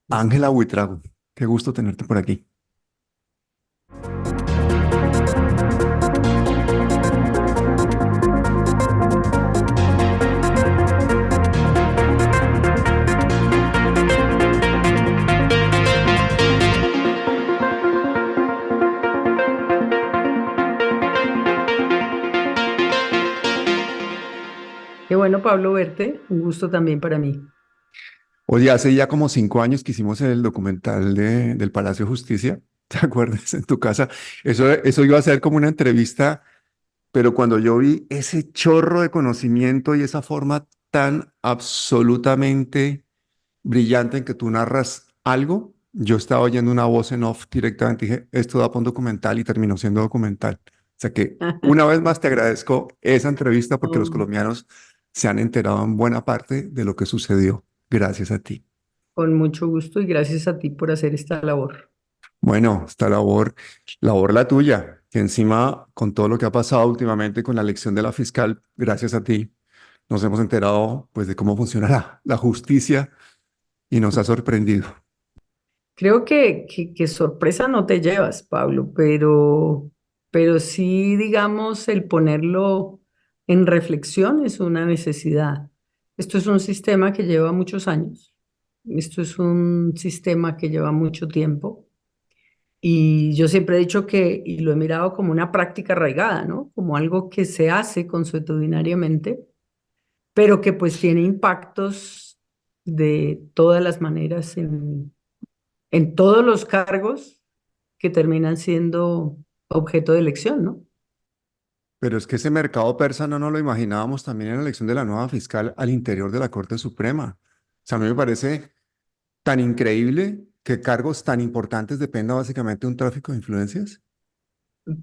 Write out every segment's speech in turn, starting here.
Ángela Buitrago, qué gusto tenerte por aquí. Qué bueno, Pablo, verte. Un gusto también para mí. Oye, hace ya como 5 años que hicimos el documental del Palacio de Justicia, ¿te acuerdas? En tu casa. Eso iba a ser como una entrevista, pero cuando yo vi ese chorro de conocimiento y esa forma tan absolutamente brillante en que tú narras algo, yo estaba oyendo una voz en off directamente, dije, esto da para un documental y terminó siendo documental. O sea que una vez más te agradezco esa entrevista porque los Con, colombianos se han enterado en buena parte de lo que sucedió. Gracias a ti. con mucho gusto y gracias a ti por hacer esta labor. Bueno, esta labor la tuya, que encima con todo lo que ha pasado últimamente con la elección de la fiscal, gracias a ti, nos hemos enterado pues de cómo funciona la justicia y nos ha sorprendido. Creo que sorpresa no te llevas, Pablo, pero sí, digamos, el ponerlo en reflexión es una necesidad. Esto es un sistema que lleva muchos años. Esto es un sistema que lleva mucho tiempo. Y yo siempre he dicho que, y lo he mirado como una práctica arraigada, ¿no? Como algo que se hace consuetudinariamente, pero que pues tiene impactos de todas las maneras en todos los cargos que terminan siendo objeto de elección, ¿no? Pero es que ese mercado persa no nos lo imaginábamos también en la elección de la nueva fiscal al interior de la Corte Suprema. O sea, a mí me parece tan increíble que cargos tan importantes dependa básicamente de un tráfico de influencias.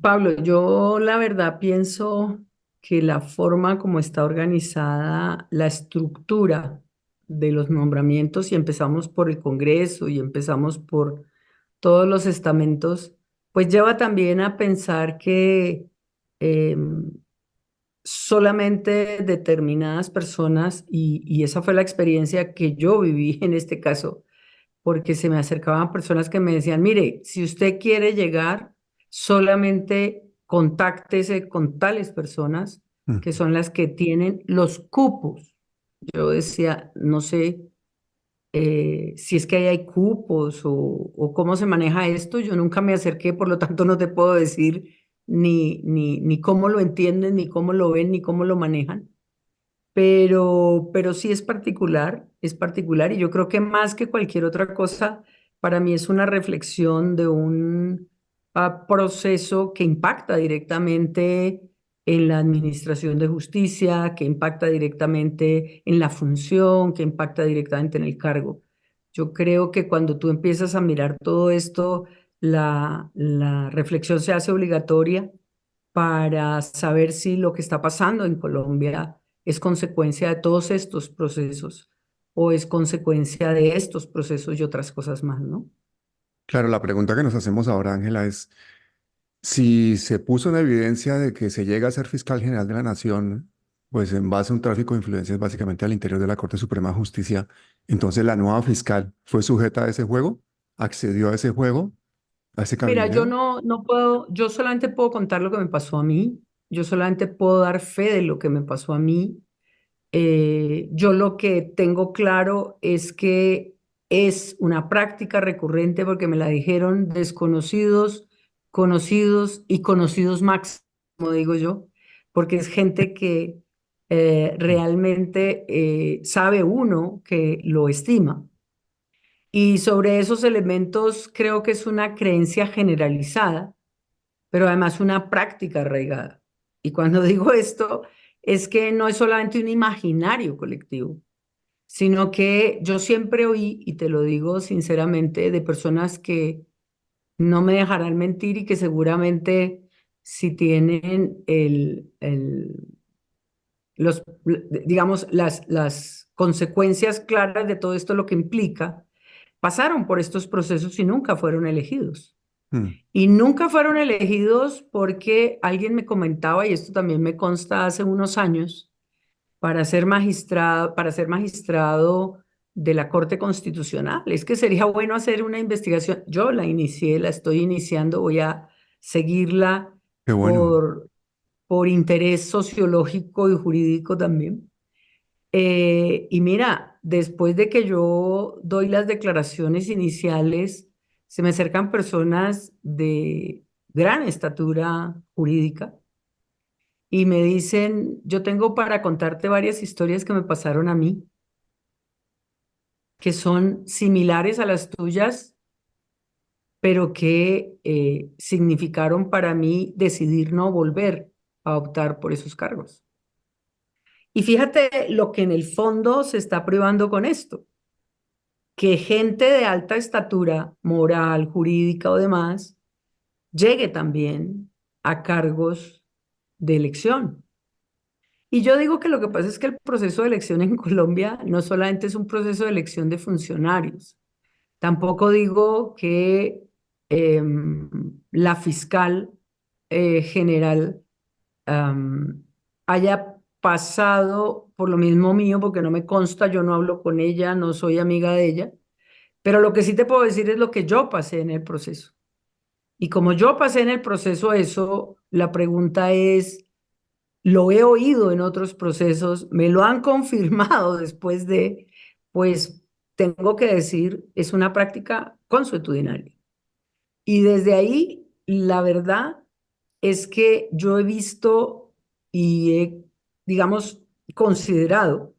Pablo, yo la verdad pienso que la forma como está organizada la estructura de los nombramientos, y empezamos por el Congreso y empezamos por todos los estamentos, pues lleva también a pensar que solamente determinadas personas, y esa fue la experiencia que yo viví en este caso, porque se me acercaban personas que me decían, mire, si usted quiere llegar, solamente contáctese con tales personas Mm. que son las que tienen los cupos. Yo decía, no sé si es que ahí hay cupos o cómo se maneja esto. Yo nunca me acerqué, por lo tanto no te puedo decir ni cómo lo entienden, ni cómo lo ven, ni cómo lo manejan. Pero sí es particular y yo creo que más que cualquier otra cosa, para mí es una reflexión de un proceso que impacta directamente en la administración de justicia, que impacta directamente en la función, que impacta directamente en el cargo. Yo creo que cuando tú empiezas a mirar todo esto, la reflexión se hace obligatoria para saber si lo que está pasando en Colombia es consecuencia de todos estos procesos o es consecuencia de estos procesos y otras cosas más, ¿no? Claro, la pregunta que nos hacemos ahora, Ángela, es si se puso en evidencia de que se llega a ser fiscal general de la Nación, pues en base a un tráfico de influencias básicamente al interior de la Corte Suprema de Justicia, entonces la nueva fiscal fue sujeta a ese juego, accedió a ese juego, a ese Mira, yo cabildeo. no puedo, yo solamente puedo contar lo que me pasó a mí, yo solamente puedo dar fe de lo que me pasó a mí. Yo lo que tengo claro es que es una práctica recurrente porque me la dijeron desconocidos, conocidos y conocidos máximo, como digo yo, porque es gente que realmente sabe uno que lo estima. Y sobre esos elementos creo que es una creencia generalizada, pero además una práctica arraigada. Y cuando digo esto, es que no es solamente un imaginario colectivo, sino que yo siempre oí, y te lo digo sinceramente, de personas que no me dejarán mentir y que seguramente si tienen digamos, las consecuencias claras de todo esto, lo que implica, pasaron por estos procesos y nunca fueron elegidos. Mm. Y nunca fueron elegidos porque alguien me comentaba, y esto también me consta hace unos años, para ser magistrado de la Corte Constitucional. Es que sería bueno hacer una investigación. Yo la inicié, la estoy iniciando, voy a seguirla Qué bueno. por, por interés sociológico y jurídico también. Y mira, después de que yo doy las declaraciones iniciales, se me acercan personas de gran estatura jurídica y me dicen, yo tengo para contarte varias historias que me pasaron a mí, que son similares a las tuyas, pero que significaron para mí decidir no volver a optar por esos cargos. Y fíjate lo que en el fondo se está privando con esto, que gente de alta estatura moral, jurídica o demás llegue también a cargos de elección. Y yo digo que lo que pasa es que el proceso de elección en Colombia no solamente es un proceso de elección de funcionarios, tampoco digo que la fiscal general am, haya pasado por lo mismo mío, porque no me consta, yo no hablo con ella, no soy amiga de ella, pero lo que sí te puedo decir es lo que yo pasé en el proceso. Y como yo pasé en el proceso eso, la pregunta es, lo he oído en otros procesos, me lo han confirmado después de, pues tengo que decir, es una práctica consuetudinaria. Y desde ahí, la verdad es que yo he visto y he, digamos, considerado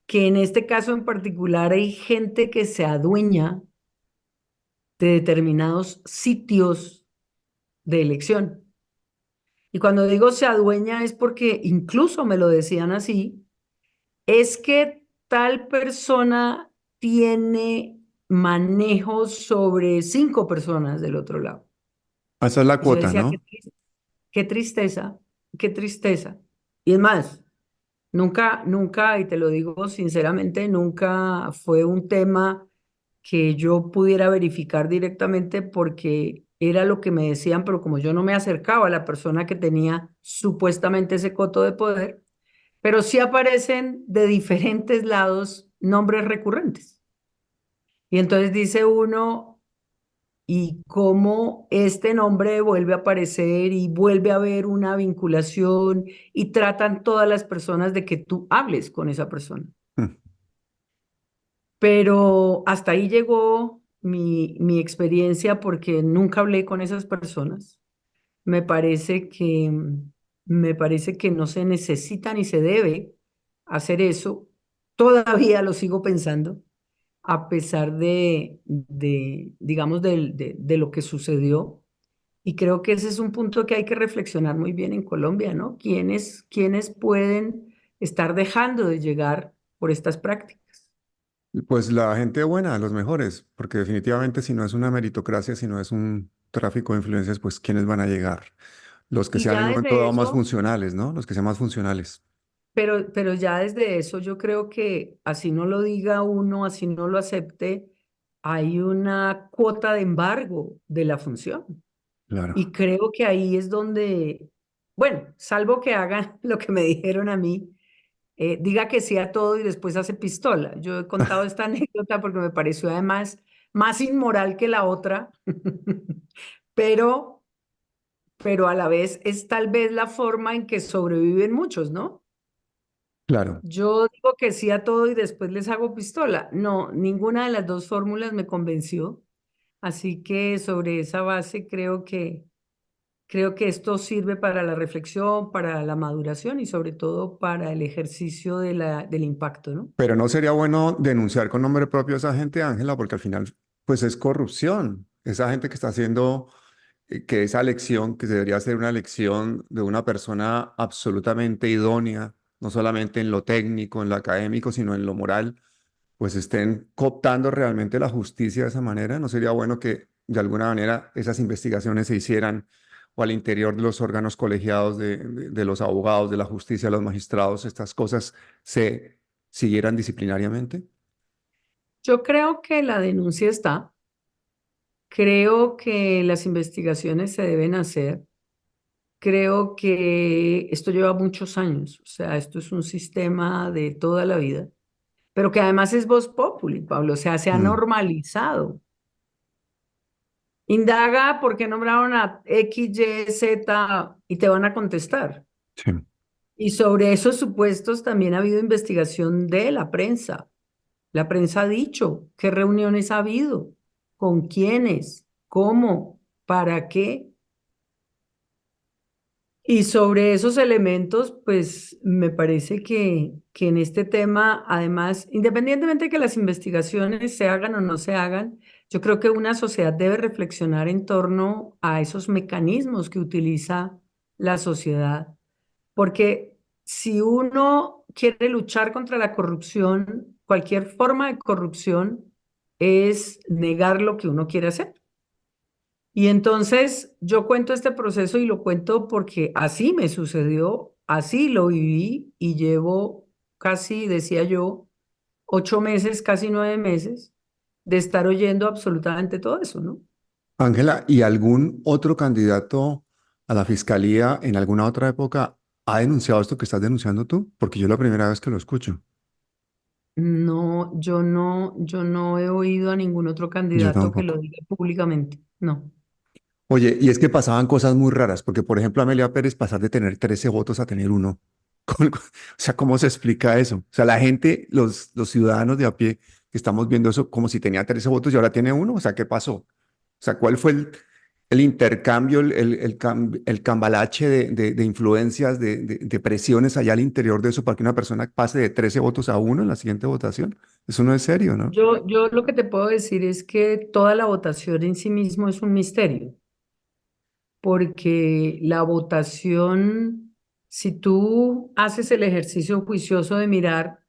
que en este caso en particular hay gente que se adueña de determinados sitios de elección. Y cuando digo se adueña es porque incluso me lo decían así, es que tal persona tiene manejo sobre 5 personas del otro lado. Esa es la Y yo cuota, decía, ¿no? qué tristeza, qué tristeza. Y es más, nunca, nunca, y te lo digo sinceramente, nunca fue un tema que yo pudiera verificar directamente porque era lo que me decían, pero como yo no me acercaba a la persona que tenía supuestamente ese coto de poder, pero sí aparecen de diferentes lados nombres recurrentes. Y entonces dice uno, ¿y cómo este nombre vuelve a aparecer y vuelve a haber una vinculación y tratan todas las personas de que tú hables con esa persona? Mm. Pero hasta ahí llegó mi experiencia porque nunca hablé con esas personas. Me parece que, me parece que no se necesita ni se debe hacer eso. Todavía lo sigo pensando, a pesar digamos, de lo que sucedió. Y creo que ese es un punto que hay que reflexionar muy bien en Colombia, ¿no? ¿Quiénes pueden estar dejando de llegar por estas prácticas? Pues la gente buena, los mejores, porque definitivamente si no es una meritocracia, si no es un tráfico de influencias, pues ¿quiénes van a llegar? Los que Y sean en ya un momento desde dado más eso, funcionales, ¿no? Los que sean más funcionales. pero ya desde eso yo creo que así no lo diga uno, así no lo acepte, hay una cuota de embargo de la función. Claro. Y creo que ahí es donde, bueno, salvo que hagan lo que me dijeron a mí, diga que sí a todo y después hace pistola. Yo he contado esta anécdota porque me pareció además más inmoral que la otra, pero, pero a la vez es tal vez la forma en que sobreviven muchos, ¿no? Claro. Yo digo que sí a todo y después les hago pistola. No, ninguna de las dos fórmulas me convenció. Así que sobre esa base creo que esto sirve para la reflexión, para la maduración y sobre todo para el ejercicio del impacto, ¿no? Pero no sería bueno denunciar con nombre propio a esa gente, Ángela, porque al final, pues es corrupción. Esa gente que está haciendo que esa elección, que debería ser una elección de una persona absolutamente idónea, no solamente en lo técnico, en lo académico, sino en lo moral, pues estén cooptando realmente la justicia de esa manera. ¿No sería bueno que de alguna manera esas investigaciones se hicieran o al interior de los órganos colegiados de los abogados, de la justicia, de los magistrados, estas cosas se siguieran disciplinariamente? Yo creo que la denuncia está, creo que las investigaciones se deben hacer, creo que esto lleva muchos años, o sea, esto es un sistema de toda la vida. pero que además es voz populi, Pablo, o sea, se ha Mm, normalizado. Indaga por qué nombraron a X, Y, Z y te van a contestar. sí. Y sobre esos supuestos también ha habido investigación de la prensa. La prensa ha dicho qué reuniones ha habido, con quiénes, cómo, para qué. Y sobre esos elementos, pues me parece que en este tema, además, independientemente de que las investigaciones se hagan o no se hagan, yo creo que una sociedad debe reflexionar en torno a esos mecanismos que utiliza la sociedad. Porque si uno quiere luchar contra la corrupción, cualquier forma de corrupción es negar lo que uno quiere hacer. Y entonces yo cuento este proceso y lo cuento porque así me sucedió, así lo viví y llevo casi, decía yo, 8 meses, casi 9 meses de estar oyendo absolutamente todo eso, ¿no? Ángela, ¿y algún otro candidato a la fiscalía en alguna otra época ha denunciado esto que estás denunciando tú? Porque yo es la primera vez que lo escucho. No, yo no he oído a ningún otro Yo candidato que lo tampoco. diga públicamente, no. Oye, y es que pasaban cosas muy raras, porque por ejemplo Amelia Pérez pasar de tener 13 votos a tener uno. O sea, ¿cómo se explica eso? O sea, la gente, los ciudadanos de a pie que estamos viendo eso como si tenía 13 votos y ahora tiene uno. O sea, ¿qué pasó? O sea, ¿cuál fue el intercambio, el cambalache de influencias, de presiones allá al interior de eso para que una persona pase de 13 votos a uno en la siguiente votación? Eso no es serio, ¿no? Yo lo que te puedo decir es que toda la votación en sí mismo es un misterio, porque la votación, si tú haces el ejercicio juicioso de mirar,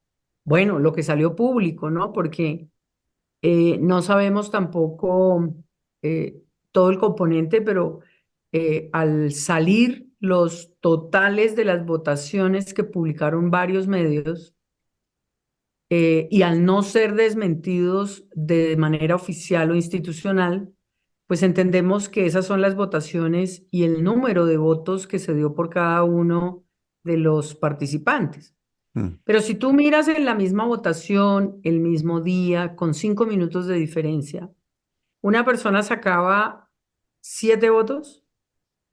bueno, lo que salió público, ¿no? Porque no sabemos tampoco eh, todo el componente, pero al salir los totales de las votaciones que publicaron varios medios, y al no ser desmentidos de manera oficial o institucional, pues entendemos que esas son las votaciones y el número de votos que se dio por cada uno de los participantes. Mm. Pero si tú miras en la misma votación, el mismo día, con 5 minutos de diferencia, una persona sacaba 7 votos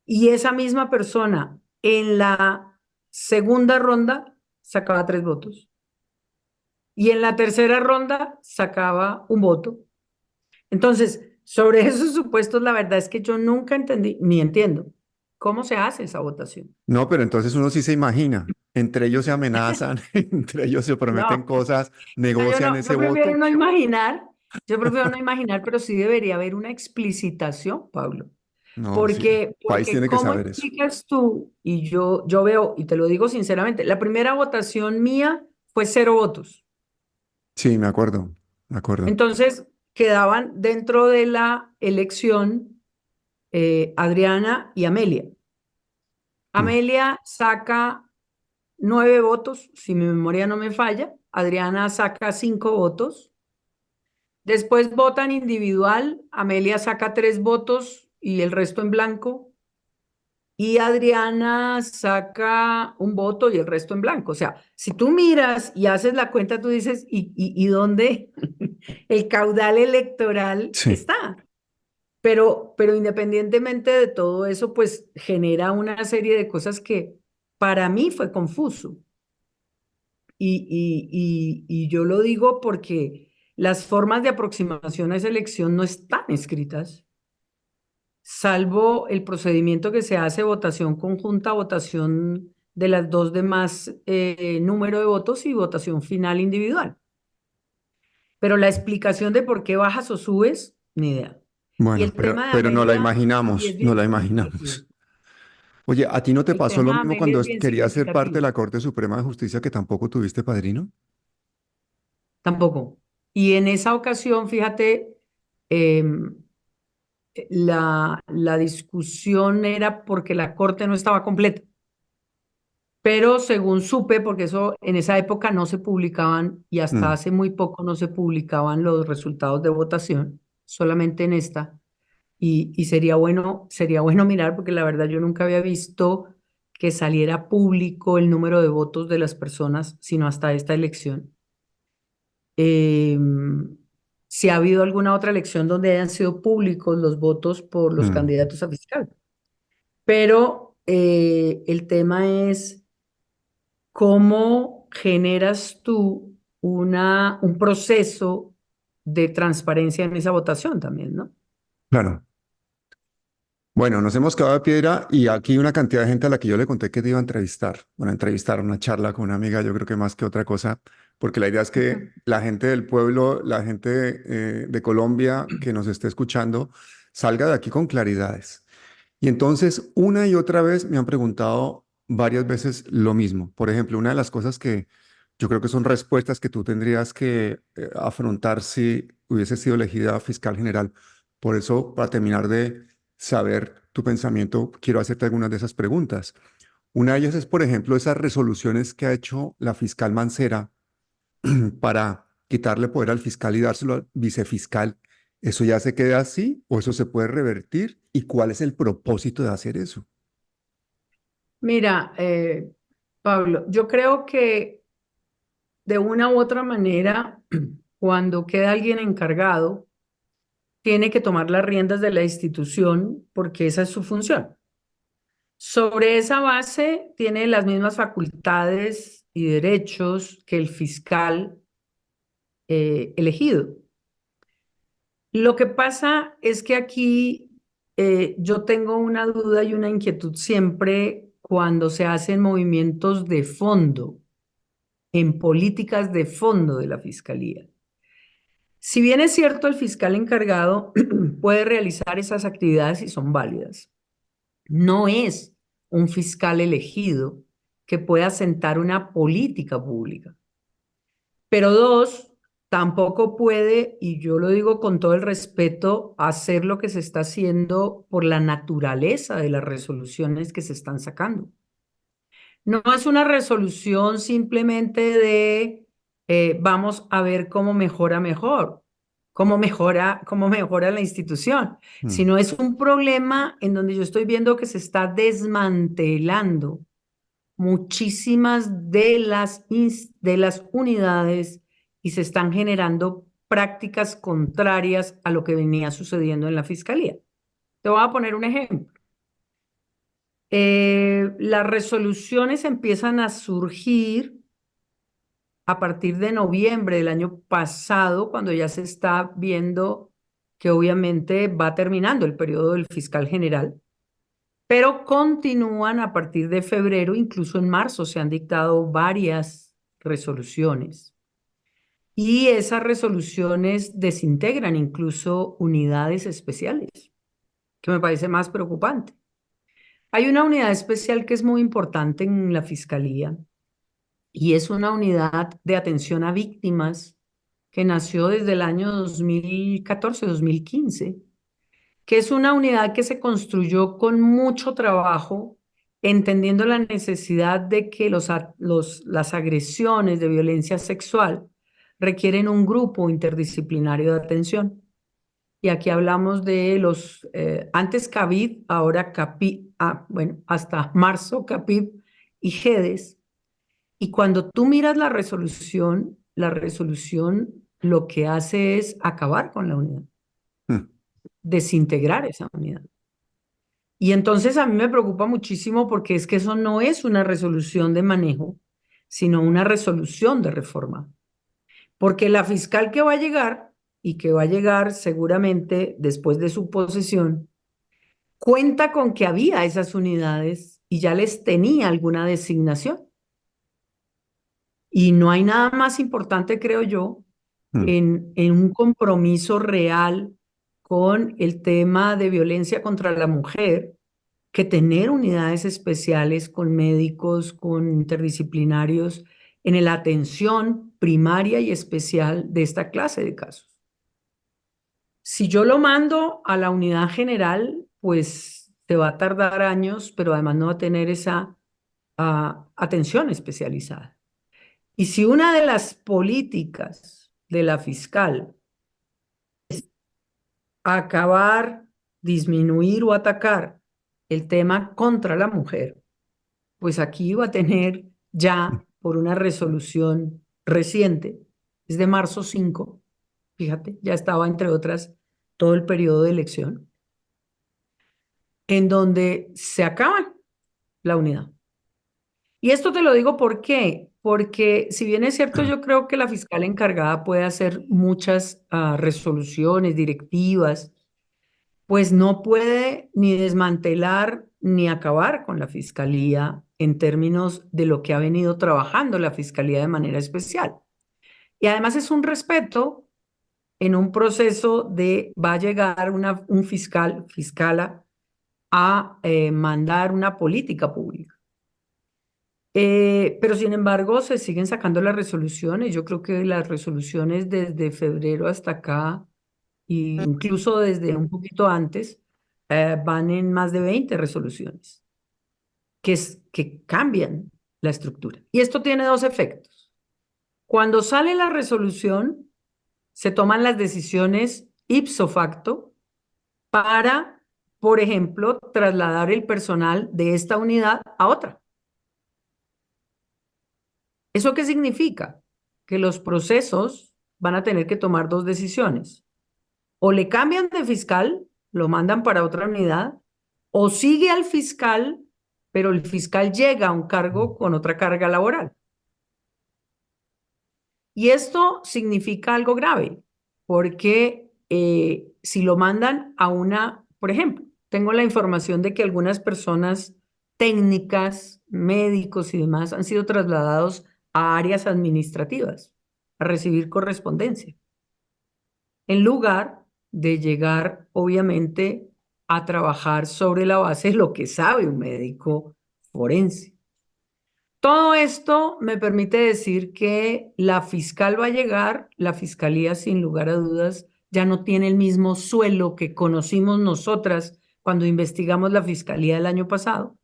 y esa misma persona en la segunda ronda sacaba 3 votos y en la tercera ronda sacaba un voto. Entonces, sobre esos supuestos, la verdad es que yo nunca entendí, ni entiendo, cómo se hace esa votación. No, pero entonces uno sí se imagina. Entre ellos se amenazan, entre ellos se prometen No, cosas, yo negocian no, ese yo prefiero voto. no imaginar, yo prefiero no imaginar, pero sí debería haber una explicitación, Pablo. No, sí, el país Porque tiene que ¿cómo saber eso. explicas tú? Y yo veo, y te lo digo sinceramente, la primera votación mía fue 0 votos. Sí, me acuerdo, me acuerdo. Entonces, quedaban dentro de la elección Adriana y Amelia. Mm. Amelia saca 9 votos, si mi memoria no me falla. Adriana saca 5 votos. Después votan individual. Amelia saca 3 votos y el resto en blanco. Y Adriana saca un voto y el resto en blanco. O sea, si tú miras y haces la cuenta, tú dices, ¿y dónde el caudal electoral Sí, está? Pero independientemente de todo eso, pues genera una serie de cosas que para mí fue confuso. Y yo lo digo porque las formas de aproximación a esa elección no están escritas, salvo el procedimiento que se hace votación conjunta, votación de las dos demás número de votos y votación final individual. Pero la explicación de por qué bajas o subes, ni idea. Y bueno, el tema de pero no la Amelia, sí imaginamos, es no bien la significativo. imaginamos. Oye, ¿a ti no te El pasó lo tema de mismo Amelia cuando es bien querías ser parte de significativo. la Corte Suprema de Justicia que tampoco tuviste padrino? Tampoco. Y en esa ocasión, fíjate, em, la discusión era porque la corte no estaba completa. Pero según supe, porque eso en esa época no se publicaban y hasta Mm, hace muy poco no se publicaban los resultados de votación, solamente en esta. Y sería bueno mirar, porque la verdad yo nunca había visto que saliera público el número de votos de las personas, sino hasta esta elección. eh, si ha habido alguna otra elección donde hayan sido públicos los votos por los Mm, candidatos a fiscal. Pero el tema es cómo generas tú un proceso de transparencia en esa votación también, ¿no? claro. Bueno, nos hemos quedado de piedra y aquí una cantidad de gente a la que yo le conté que te iba a entrevistar. Bueno, entrevistar, una charla con una amiga, yo creo que más que otra cosa, porque la idea es Ujú. que la gente del pueblo, la gente de Colombia que nos esté escuchando, salga de aquí con claridades. Y entonces, una y otra vez me han preguntado varias veces lo mismo. Por ejemplo, una de las cosas que yo creo que son respuestas que tú tendrías que afrontar si hubiese sido elegida fiscal general. Por eso, para terminar de saber tu pensamiento, quiero hacerte algunas de esas preguntas. Una de ellas es, por ejemplo, esas resoluciones que ha hecho la fiscal Mancera para quitarle poder al fiscal y dárselo al vicefiscal. ¿Eso ya se queda así o eso se puede revertir? ¿Y cuál es el propósito de hacer eso? Mira, Pablo, yo creo que de una u otra manera, cuando queda alguien encargado, tiene que tomar las riendas de la institución porque esa es su función. Sobre esa base, tiene las mismas facultades y derechos que el fiscal elegido. Lo que pasa es que aquí yo tengo una duda y una inquietud siempre cuando se hacen movimientos de fondo, en políticas de fondo de la fiscalía. Si bien es cierto, el fiscal encargado puede realizar esas actividades y son válidas, no es un fiscal elegido que pueda sentar una política pública. Pero dos, tampoco puede, y yo lo digo con todo el respeto, hacer lo que se está haciendo por la naturaleza de las resoluciones que se están sacando. No es una resolución simplemente de vamos a ver cómo mejora mejor, cómo mejora la institución, Mm, sino es un problema en donde yo estoy viendo que se está desmantelando muchísimas de las unidades y se están generando prácticas contrarias a lo que venía sucediendo en la fiscalía. Te voy a poner un ejemplo. Las resoluciones empiezan a surgir a partir de noviembre del año pasado, cuando ya se está viendo que obviamente va terminando el periodo del fiscal general, pero continúan a partir de febrero, incluso en marzo se han dictado varias resoluciones. Y esas resoluciones desintegran incluso unidades especiales, que me parece más preocupante. Hay una unidad especial que es muy importante en la Fiscalía y es una unidad de atención a víctimas que nació desde el año 2014-2015, que es una unidad que se construyó con mucho trabajo, entendiendo la necesidad de que las agresiones de violencia sexual requieren un grupo interdisciplinario de atención. Y aquí hablamos de antes CAVID, ahora CAPI, bueno, hasta marzo CAPIB y GEDES. Y cuando tú miras la resolución lo que hace es acabar con la unidad, mm, desintegrar esa unidad. Y entonces a mí me preocupa muchísimo porque es que eso no es una resolución de manejo, sino una resolución de reforma. Porque la fiscal que va a llegar y que va a llegar seguramente después de su posesión, cuenta con que había esas unidades y ya les tenía alguna designación. Y no hay nada más importante, creo yo, mm. en un compromiso real con el tema de violencia contra la mujer que tener unidades especiales con médicos, con interdisciplinarios en la atención primaria y especial de esta clase de casos. Si yo lo mando a la unidad general, pues te va a tardar años, pero además no va a tener esa atención especializada. Y si una de las políticas de la fiscal acabar, disminuir o atacar el tema contra la mujer, pues aquí va a tener ya por una resolución reciente, es de marzo 5, fíjate, ya estaba entre otras todo el periodo de elección, en donde se acaba la unidad. Y esto te lo digo ¿por qué? Porque si bien es cierto, yo creo que la fiscal encargada puede hacer muchas resoluciones, directivas, pues no puede ni desmantelar ni acabar con la fiscalía en términos de lo que ha venido trabajando la fiscalía de manera especial. Y además es un respeto en un proceso de va a llegar un fiscala a mandar una política pública. Pero sin embargo, se siguen sacando las resoluciones. Yo creo que las resoluciones desde febrero hasta acá, e incluso desde un poquito antes, van en más de 20 resoluciones que cambian la estructura. Y esto tiene dos efectos. Cuando sale la resolución, se toman las decisiones ipso facto para, por ejemplo, trasladar el personal de esta unidad a otra. ¿Eso qué significa? Que los procesos van a tener que tomar dos decisiones. O le cambian de fiscal, lo mandan para otra unidad, o sigue al fiscal, pero el fiscal llega a un cargo con otra carga laboral. Y esto significa algo grave, porque si lo mandan a una, por ejemplo, tengo la información de que algunas personas técnicas, médicos y demás han sido trasladados a áreas administrativas a recibir correspondencia, en lugar de llegar, obviamente, a trabajar sobre la base de lo que sabe un médico forense. Todo esto me permite decir que la fiscal va a llegar, la fiscalía sin lugar a dudas ya no tiene el mismo suelo que conocimos nosotras cuando investigamos la fiscalía del año pasado,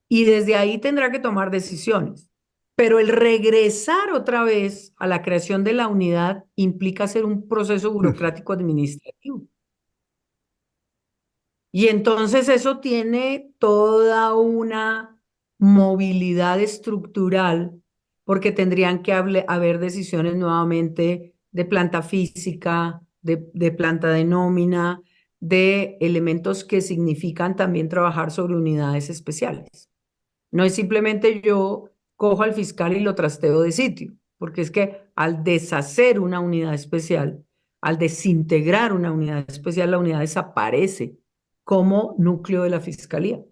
y desde ahí tendrá que tomar decisiones. Pero el regresar otra vez a la creación de la unidad implica hacer un proceso burocrático administrativo. Y entonces eso tiene toda una movilidad estructural, porque tendrían que haber decisiones nuevamente de planta física, de planta de nómina, de elementos que significan también trabajar sobre unidades especiales. No es simplemente yo cojo al fiscal y lo trasteo de sitio, porque es que al deshacer una unidad especial, al desintegrar una unidad especial, la unidad desaparece como núcleo de la fiscalía.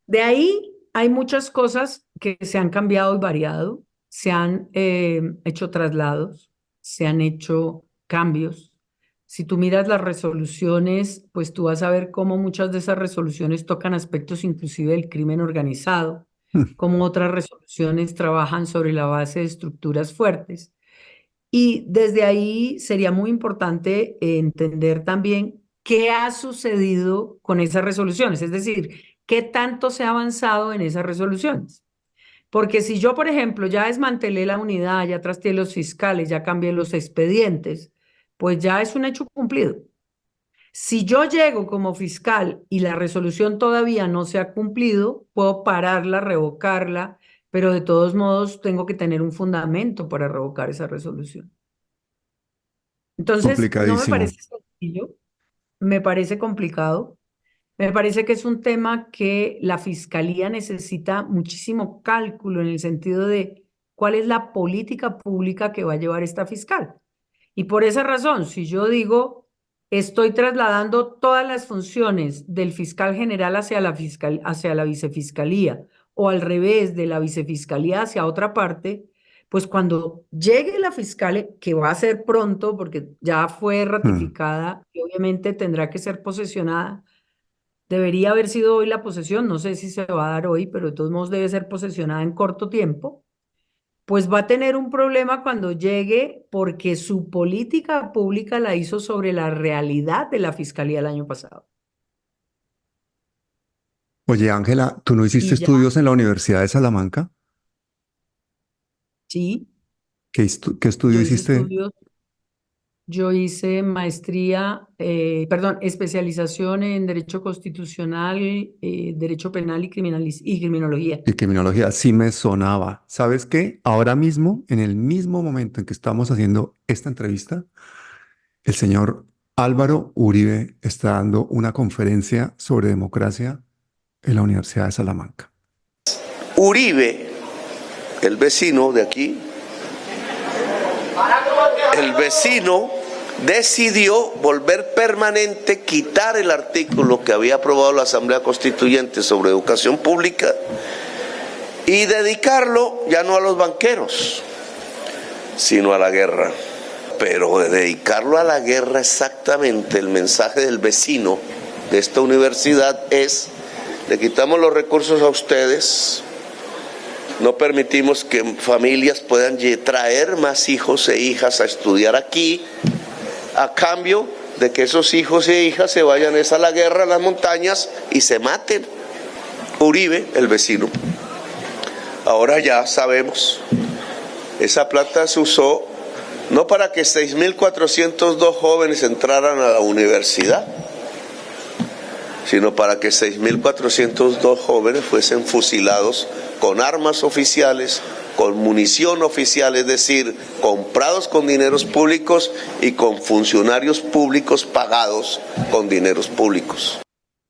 De ahí hay muchas cosas que se han cambiado y variado, se han hecho traslados, se han hecho cambios. Si tú miras las resoluciones, pues tú vas a ver cómo muchas de esas resoluciones tocan aspectos inclusive del crimen organizado, cómo otras resoluciones trabajan sobre la base de estructuras fuertes. Y desde ahí sería muy importante entender también qué ha sucedido con esas resoluciones, es decir, qué tanto se ha avanzado en esas resoluciones. Porque si yo, por ejemplo, ya desmantelé la unidad, ya trasteé los fiscales, ya cambié los expedientes, pues ya es un hecho cumplido. Si yo llego como fiscal y la resolución todavía no se ha cumplido, puedo pararla, revocarla, pero de todos modos tengo que tener un fundamento para revocar esa resolución. Entonces, no me Complicadísimo. parece sencillo, me parece complicado, me parece que es un tema que la fiscalía necesita muchísimo cálculo en el sentido de cuál es la política pública que va a llevar esta fiscal. Y por esa razón, si yo digo, estoy trasladando todas las funciones del fiscal general hacia la vicefiscalía, o al revés, de la vicefiscalía hacia otra parte, pues cuando llegue la fiscal, que va a ser pronto, porque ya fue Mm. ratificada y obviamente tendrá que ser posesionada, debería haber sido hoy la posesión, no sé si se va a dar hoy, pero de todos modos debe ser posesionada en corto tiempo, pues va a tener un problema cuando llegue porque su política pública la hizo sobre la realidad de la fiscalía el año pasado. Oye, Ángela, ¿tú no hiciste Y ya, estudios en la Universidad de Salamanca? sí, ¿Qué estudio yo hice hiciste? estudios, Yo hice especialización en Derecho Constitucional, Derecho Penal y Criminología. Y criminología sí me sonaba. ¿Sabes qué? Ahora mismo, en el mismo momento en que estamos haciendo esta entrevista, el señor Álvaro Uribe está dando una conferencia sobre democracia en la Universidad de Salamanca. Uribe, el vecino de aquí, el vecino decidió volver permanente, quitar el artículo que había aprobado la Asamblea Constituyente sobre educación pública y dedicarlo ya no a los banqueros, sino a la guerra. Pero de dedicarlo a la guerra exactamente, el mensaje del vecino de esta universidad es: le quitamos los recursos a ustedes, no permitimos que familias puedan traer más hijos e hijas a estudiar aquí, a cambio de que esos hijos e hijas se vayan a la guerra, a las montañas y se maten. Uribe, el vecino. Ahora ya sabemos, esa plata se usó no para que 6.402 jóvenes entraran a la universidad, sino para que 6.402 jóvenes fuesen fusilados con armas oficiales, con munición oficial, es decir, comprados con dineros públicos y con funcionarios públicos pagados con dineros públicos.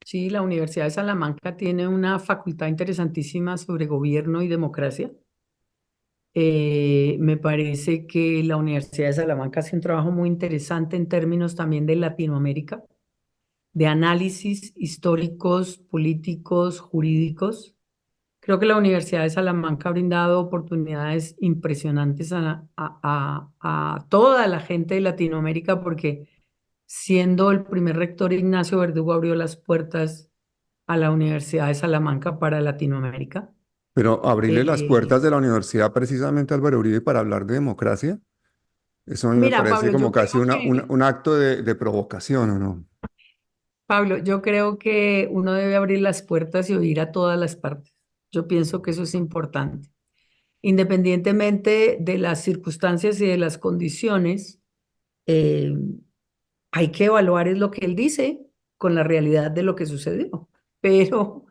Sí, la Universidad de Salamanca tiene una facultad interesantísima sobre gobierno y democracia. Me parece que la Universidad de Salamanca hace un trabajo muy interesante en términos también de Latinoamérica, de análisis históricos, políticos, jurídicos. Creo que la Universidad de Salamanca ha brindado oportunidades impresionantes a toda la gente de Latinoamérica, porque siendo el primer rector, Ignacio Verdugo abrió las puertas a la Universidad de Salamanca para Latinoamérica. Pero abrirle las Eh, puertas de la universidad precisamente a Álvaro Uribe para hablar de democracia, eso a mí me Mira, parece Pablo, como yo casi creo que, un acto de provocación, ¿o no? Pablo, yo creo que uno debe abrir las puertas y oír a todas las partes. Yo pienso que eso es importante. Independientemente de las circunstancias y de las condiciones, eh, hay que evaluar es lo que él dice con la realidad de lo que sucedió. Pero,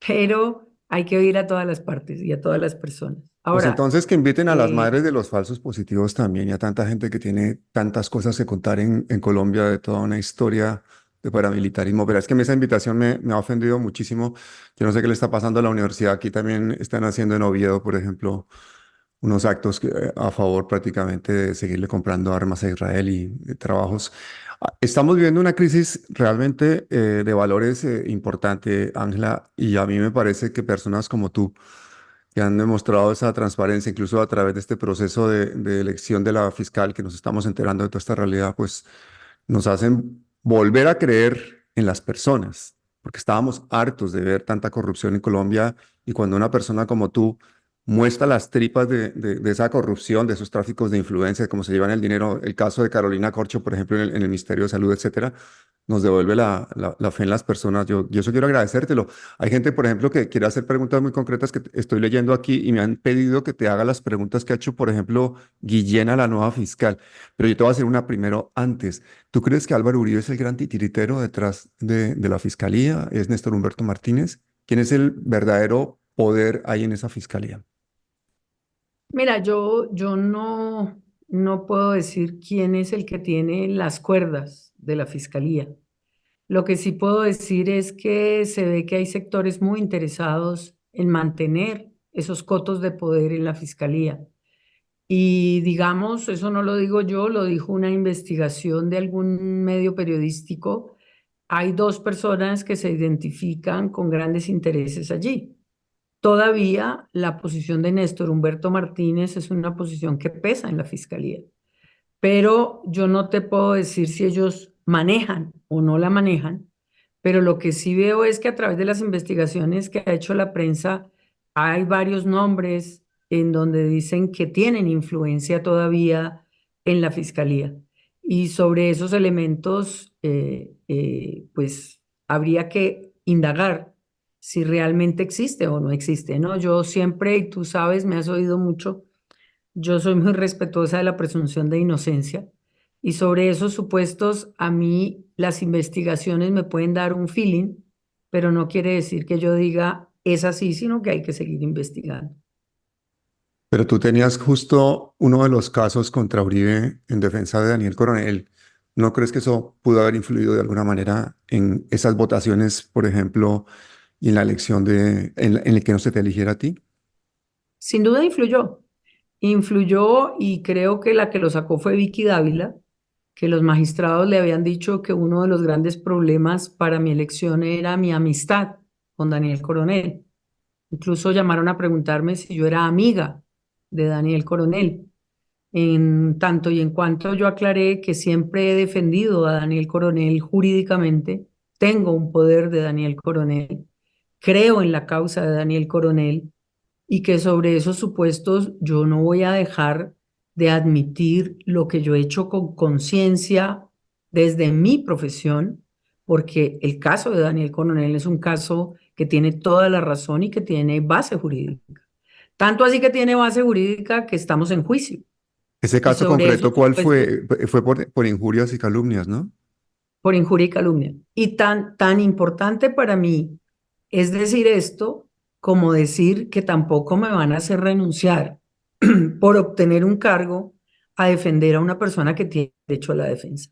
pero hay que oír a todas las partes y a todas las personas. Pues Ahora, entonces que inviten a las eh, madres de los falsos positivos también y a tanta gente que tiene tantas cosas que contar en Colombia de toda una historia de paramilitarismo. Pero es que esa invitación me ha ofendido muchísimo. Yo no sé qué le está pasando a la universidad. Aquí también están haciendo en Oviedo, por ejemplo, unos actos a favor prácticamente de seguirle comprando armas a Israel y trabajos. Estamos viviendo una crisis realmente de valores importante, Ángela, y a mí me parece que personas como tú, que han demostrado esa transparencia, incluso a través de este proceso de elección de la fiscal, que nos estamos enterando de toda esta realidad, pues nos hacen volver a creer en las personas, porque estábamos hartos de ver tanta corrupción en Colombia y cuando una persona como tú muestra las tripas de esa corrupción, de esos tráficos de influencia, de cómo se llevan el dinero, el caso de Carolina Corcho, por ejemplo, en el Ministerio de Salud, etcétera, nos devuelve la fe en las personas. Yo eso quiero agradecértelo. Hay gente, por ejemplo, que quiere hacer preguntas muy concretas que estoy leyendo aquí y me han pedido que te haga las preguntas que ha hecho, por ejemplo, Guillena, la nueva fiscal. Pero yo te voy a hacer una primero antes. ¿Tú crees que Álvaro Uribe es el gran titiritero detrás de la fiscalía? ¿Es Néstor Humberto Martínez? ¿Quién es el verdadero poder ahí en esa fiscalía? mira, yo no puedo decir quién es el que tiene las cuerdas de la fiscalía. Lo que sí puedo decir es que se ve que hay sectores muy interesados en mantener esos cotos de poder en la fiscalía. Y digamos, eso no lo digo yo, lo dijo una investigación de algún medio periodístico. Hay dos personas que se identifican con grandes intereses allí. Todavía la posición de Néstor Humberto Martínez es una posición que pesa en la fiscalía, pero yo no te puedo decir si ellos manejan o no la manejan, pero lo que sí veo es que a través de las investigaciones que ha hecho la prensa hay varios nombres en donde dicen que tienen influencia todavía en la fiscalía. Y sobre esos elementos, pues habría que indagar si realmente existe o no existe, ¿no? Yo siempre, y tú sabes, me has oído mucho, yo soy muy respetuosa de la presunción de inocencia Y sobre esos supuestos, a mí las investigaciones me pueden dar un feeling, pero no quiere decir que yo diga es así, sino que hay que seguir investigando. Pero tú tenías justo uno de los casos contra Uribe en defensa de Daniel Coronel. ¿No crees que eso pudo haber influido de alguna manera en esas votaciones, por ejemplo, y en la elección en el que no se te eligiera a ti? Sin duda influyó. Influyó y creo que la que lo sacó fue Vicky Dávila, que los magistrados le habían dicho que uno de los grandes problemas para mi elección era mi amistad con Daniel Coronel. Incluso llamaron a preguntarme si yo era amiga de Daniel Coronel. En tanto y en cuanto yo aclaré que siempre he defendido a Daniel Coronel jurídicamente, tengo un poder de Daniel Coronel, creo en la causa de Daniel Coronel y que sobre esos supuestos yo no voy a dejar de admitir lo que yo he hecho con conciencia desde mi profesión, porque el caso de Daniel Coronel es un caso que tiene toda la razón y que tiene base jurídica. Tanto así que tiene base jurídica que estamos en juicio. Ese Y caso sobre esos concreto, ¿cuál supuestos, fue? Fue por injurias y calumnias, ¿no? por injuria y calumnia. Y tan importante para mí es decir esto como decir que tampoco me van a hacer renunciar por obtener un cargo a defender a una persona que tiene derecho a la defensa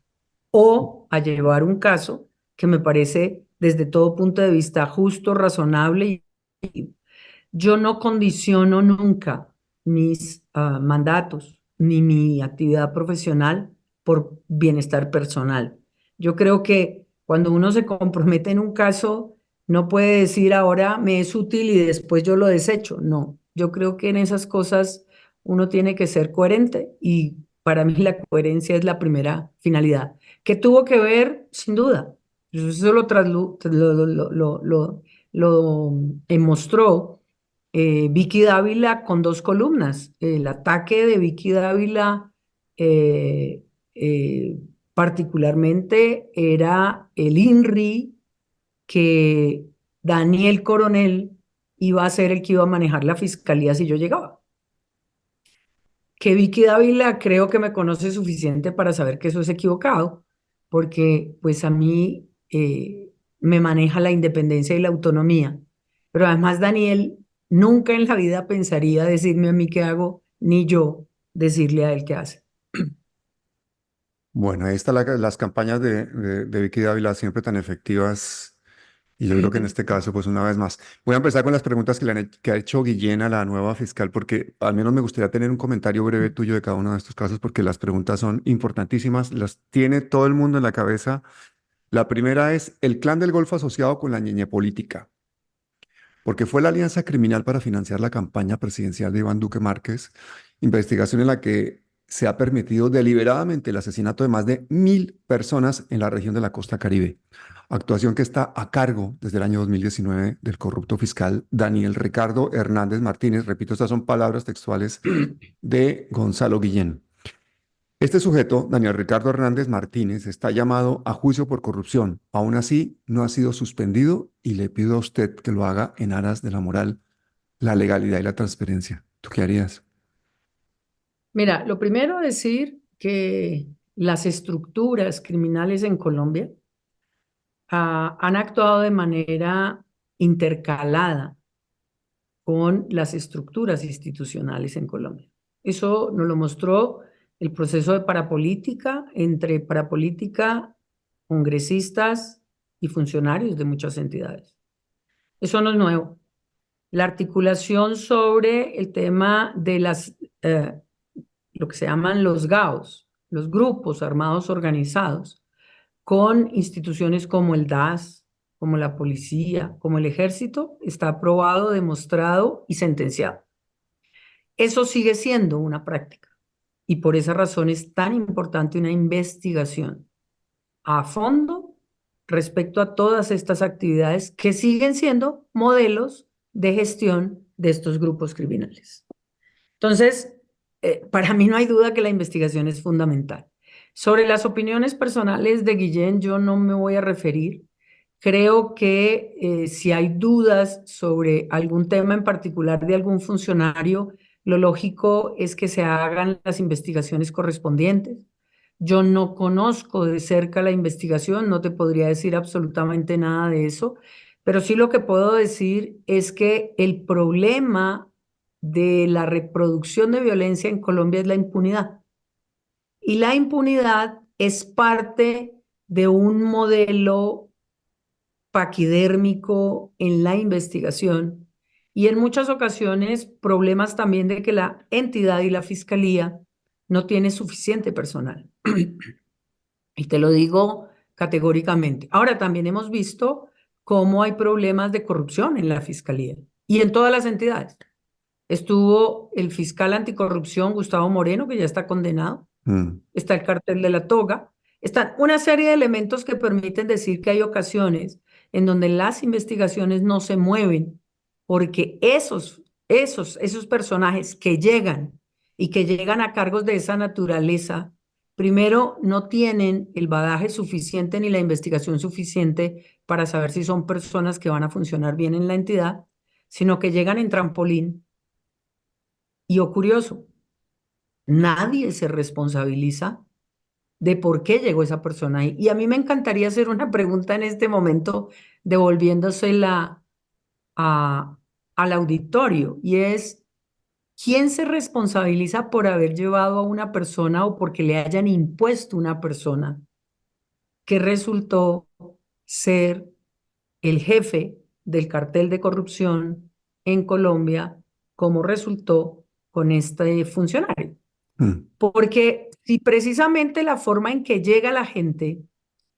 o a llevar un caso que me parece desde todo punto de vista justo, razonable. Y yo no condiciono nunca mis mandatos ni mi actividad profesional por bienestar personal. Yo creo que cuando uno se compromete en un caso, no puede decir ahora me es útil y después yo lo desecho. No, yo creo que en esas cosas uno tiene que ser coherente y para mí la coherencia es la primera finalidad. ¿Qué tuvo que ver? Sin duda. Eso lo mostró Vicky Dávila con dos columnas. El ataque de Vicky Dávila eh, eh, particularmente era el INRI que Daniel Coronel iba a ser el que iba a manejar la fiscalía si yo llegaba. Que Vicky Dávila creo que me conoce suficiente para saber que eso es equivocado, porque pues a mí me maneja la independencia y la autonomía. Pero además Daniel nunca en la vida pensaría decirme a mí qué hago, ni yo decirle a él qué hace. Bueno, ahí están las campañas de Vicky Dávila siempre tan efectivas. Y yo creo que en este caso, pues una vez más, voy a empezar con las preguntas que ha hecho Guillén a la nueva fiscal, porque al menos me gustaría tener un comentario breve tuyo de cada uno de estos casos, porque las preguntas son importantísimas, las tiene todo el mundo en la cabeza. La primera es el clan del Golfo asociado con la ñeñe política, porque fue la alianza criminal para financiar la campaña presidencial de Iván Duque Márquez, investigación en la que se ha permitido deliberadamente el asesinato de más de 1.000 personas en la región de la costa Caribe. Actuación que está a cargo desde el año 2019 del corrupto fiscal Daniel Ricardo Hernández Martínez. Repito, estas son palabras textuales de Gonzalo Guillén. Este sujeto, Daniel Ricardo Hernández Martínez, está llamado a juicio por corrupción. Aún así, no ha sido suspendido y le pido a usted que lo haga en aras de la moral, la legalidad y la transparencia. ¿Tú qué harías? Mira, lo primero decir que las estructuras criminales en Colombia han actuado de manera intercalada con las estructuras institucionales en Colombia. Eso nos lo mostró el proceso de parapolítica entre parapolítica, congresistas y funcionarios de muchas entidades. Eso no es nuevo. La articulación sobre el tema de lo que se llaman los GAOs, los grupos armados organizados, con instituciones como el DAS, como la policía, como el ejército, está aprobado, demostrado y sentenciado. Eso sigue siendo una práctica y por esa razón es tan importante una investigación a fondo respecto a todas estas actividades que siguen siendo modelos de gestión de estos grupos criminales. Entonces, para mí no hay duda que la investigación es fundamental. Sobre las opiniones personales de Guillén, yo no me voy a referir. Creo que si hay dudas sobre algún tema en particular de algún funcionario, lo lógico es que se hagan las investigaciones correspondientes. Yo no conozco de cerca la investigación, no te podría decir absolutamente nada de eso, pero sí lo que puedo decir es que el problema de la reproducción de violencia en Colombia es la impunidad. Y la impunidad es parte de un modelo paquidérmico en la investigación y en muchas ocasiones problemas también de que la entidad y la fiscalía no tiene suficiente personal. Y te lo digo categóricamente. Ahora también hemos visto cómo hay problemas de corrupción en la fiscalía y en todas las entidades. Estuvo el fiscal anticorrupción Gustavo Moreno, que ya está condenado. Mm. Está el cartel de la toga. Están una serie de elementos que permiten decir que hay ocasiones en donde las investigaciones no se mueven porque esos personajes que llegan y que llegan a cargos de esa naturaleza, primero no tienen el bagaje suficiente ni la investigación suficiente para saber si son personas que van a funcionar bien en la entidad, sino que llegan en trampolín. Y oh, curioso, nadie se responsabiliza de por qué llegó esa persona ahí. Y a mí me encantaría hacer una pregunta en este momento, devolviéndosela a, al auditorio, y es, ¿quién se responsabiliza por haber llevado a una persona o porque le hayan impuesto una persona que resultó ser el jefe del cartel de corrupción en Colombia, como resultó con este funcionario? Mm. Porque si precisamente la forma en que llega la gente